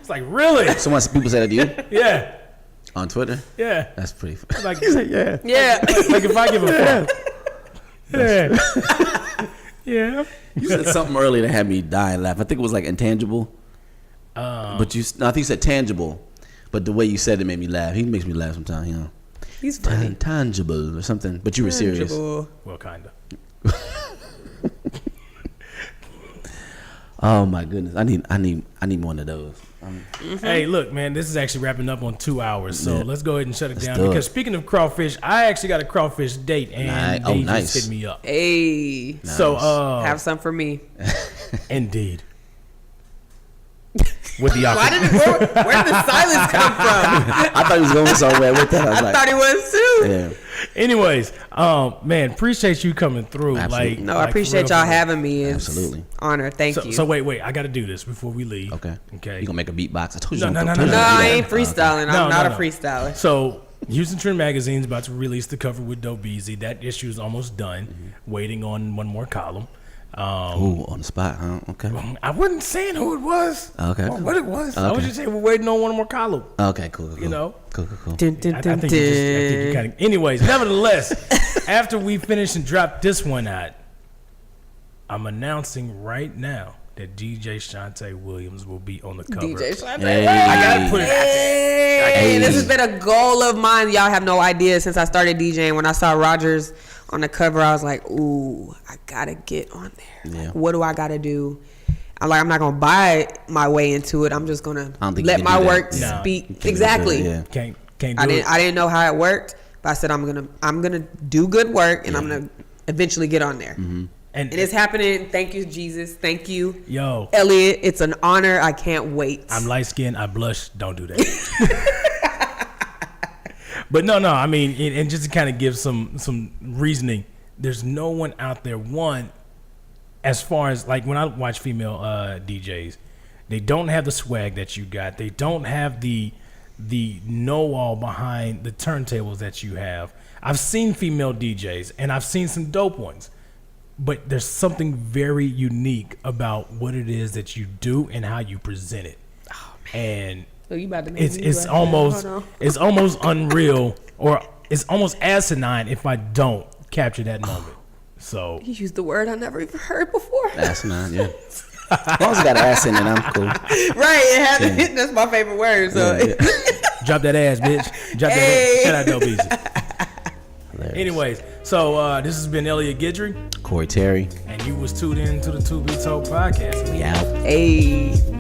It's like, really? People say that to you Yeah. on Twitter. Yeah. That's pretty funny. Like, He's like, yeah. Yeah. like if I give a fuck. Yeah. Yeah. You said something earlier that had me die and laugh. I think it was like intangible. But I think you said tangible. But the way you said it made me laugh. He makes me laugh sometimes, you know. He's funny. Tangible or something. But you were serious. Tangible. Well, kinda. Oh my goodness. I need one of those. Hey, look, man, this is actually wrapping up on 2 hours, so Yeah. let's go ahead and shut it down. do it. Because speaking of crawfish, I actually got a crawfish date, and they nice. just hit me up. Hey. So, Have some for me. indeed. With the Why opposite. where did the silence come from? I thought he was going somewhere with that. I was I like, thought he was too. yeah. Anyways, man, appreciate you coming through. Absolutely. Like, No, I like, appreciate for real, y'all for real. having me. It's Absolutely. honor. Thank you. So wait, I got to do this before we leave. Okay. Okay. You gonna make a beatbox? I told you. No, don't- no, told you no, no, don't do I that. ain't freestyling. No, I'm not no. a freestyler. So, Houston Trend Magazine's about to release the cover with Dope Easy. That issue is almost done. Waiting on one more column. Ooh, on the spot, huh? Okay. I wasn't saying who it was. Okay. Or what it was. I was Okay. just saying we're waiting on one more column. Okay, cool. You know? Cool. Dun, dun, I dun, think you kind of. Anyways, nevertheless, after we finish and drop this one out, I'm announcing right now that DJ Shanté Williams will be on the cover. DJ Shanté. Hey. I gotta put it out there. Hey, this has been a goal of mine. Y'all have no idea since I started DJing. When I saw Rogers on the cover, I was like, ooh, I gotta get on there. Yeah. Like, what do I gotta do? I'm not gonna buy my way into it. I'm just gonna I don't think let you my can do work that. No. speak. Can't Exactly. do it, Can't do I it. didn't know how it worked, but I said I'm gonna do good work, and I'm gonna eventually get on there. Mm-hmm. And And it's happening. Thank you, Jesus. Thank you, yo, Elliot. It's an honor. I can't wait. I'm light skinned. I blush. Don't do that. But no. I mean, and just to kind of give some reasoning, there's no one out there. One, as far as like when I watch female DJs, they don't have the swag that you got. They don't have the know-all behind the turntables that you have. I've seen female DJs, and I've seen some dope ones. But there's something very unique about what it is that you do and how you present it. Oh, man. And So you about to make me it's laugh. almost Hold on. it's almost unreal, or it's almost asinine if I don't capture that moment. So You used the word I never even heard before. Asinine, yeah. As long as you got an ass in it, I'm cool. Right, it had to. That's my favorite word. So Yeah. drop that ass, bitch. Drop that Hey. ass. Shout out Dope Easy. Hilarious. Anyways, so this has been Elliot Guidry, Corey Terry, and you was tuned in to the To Be Told podcast. we out. hey.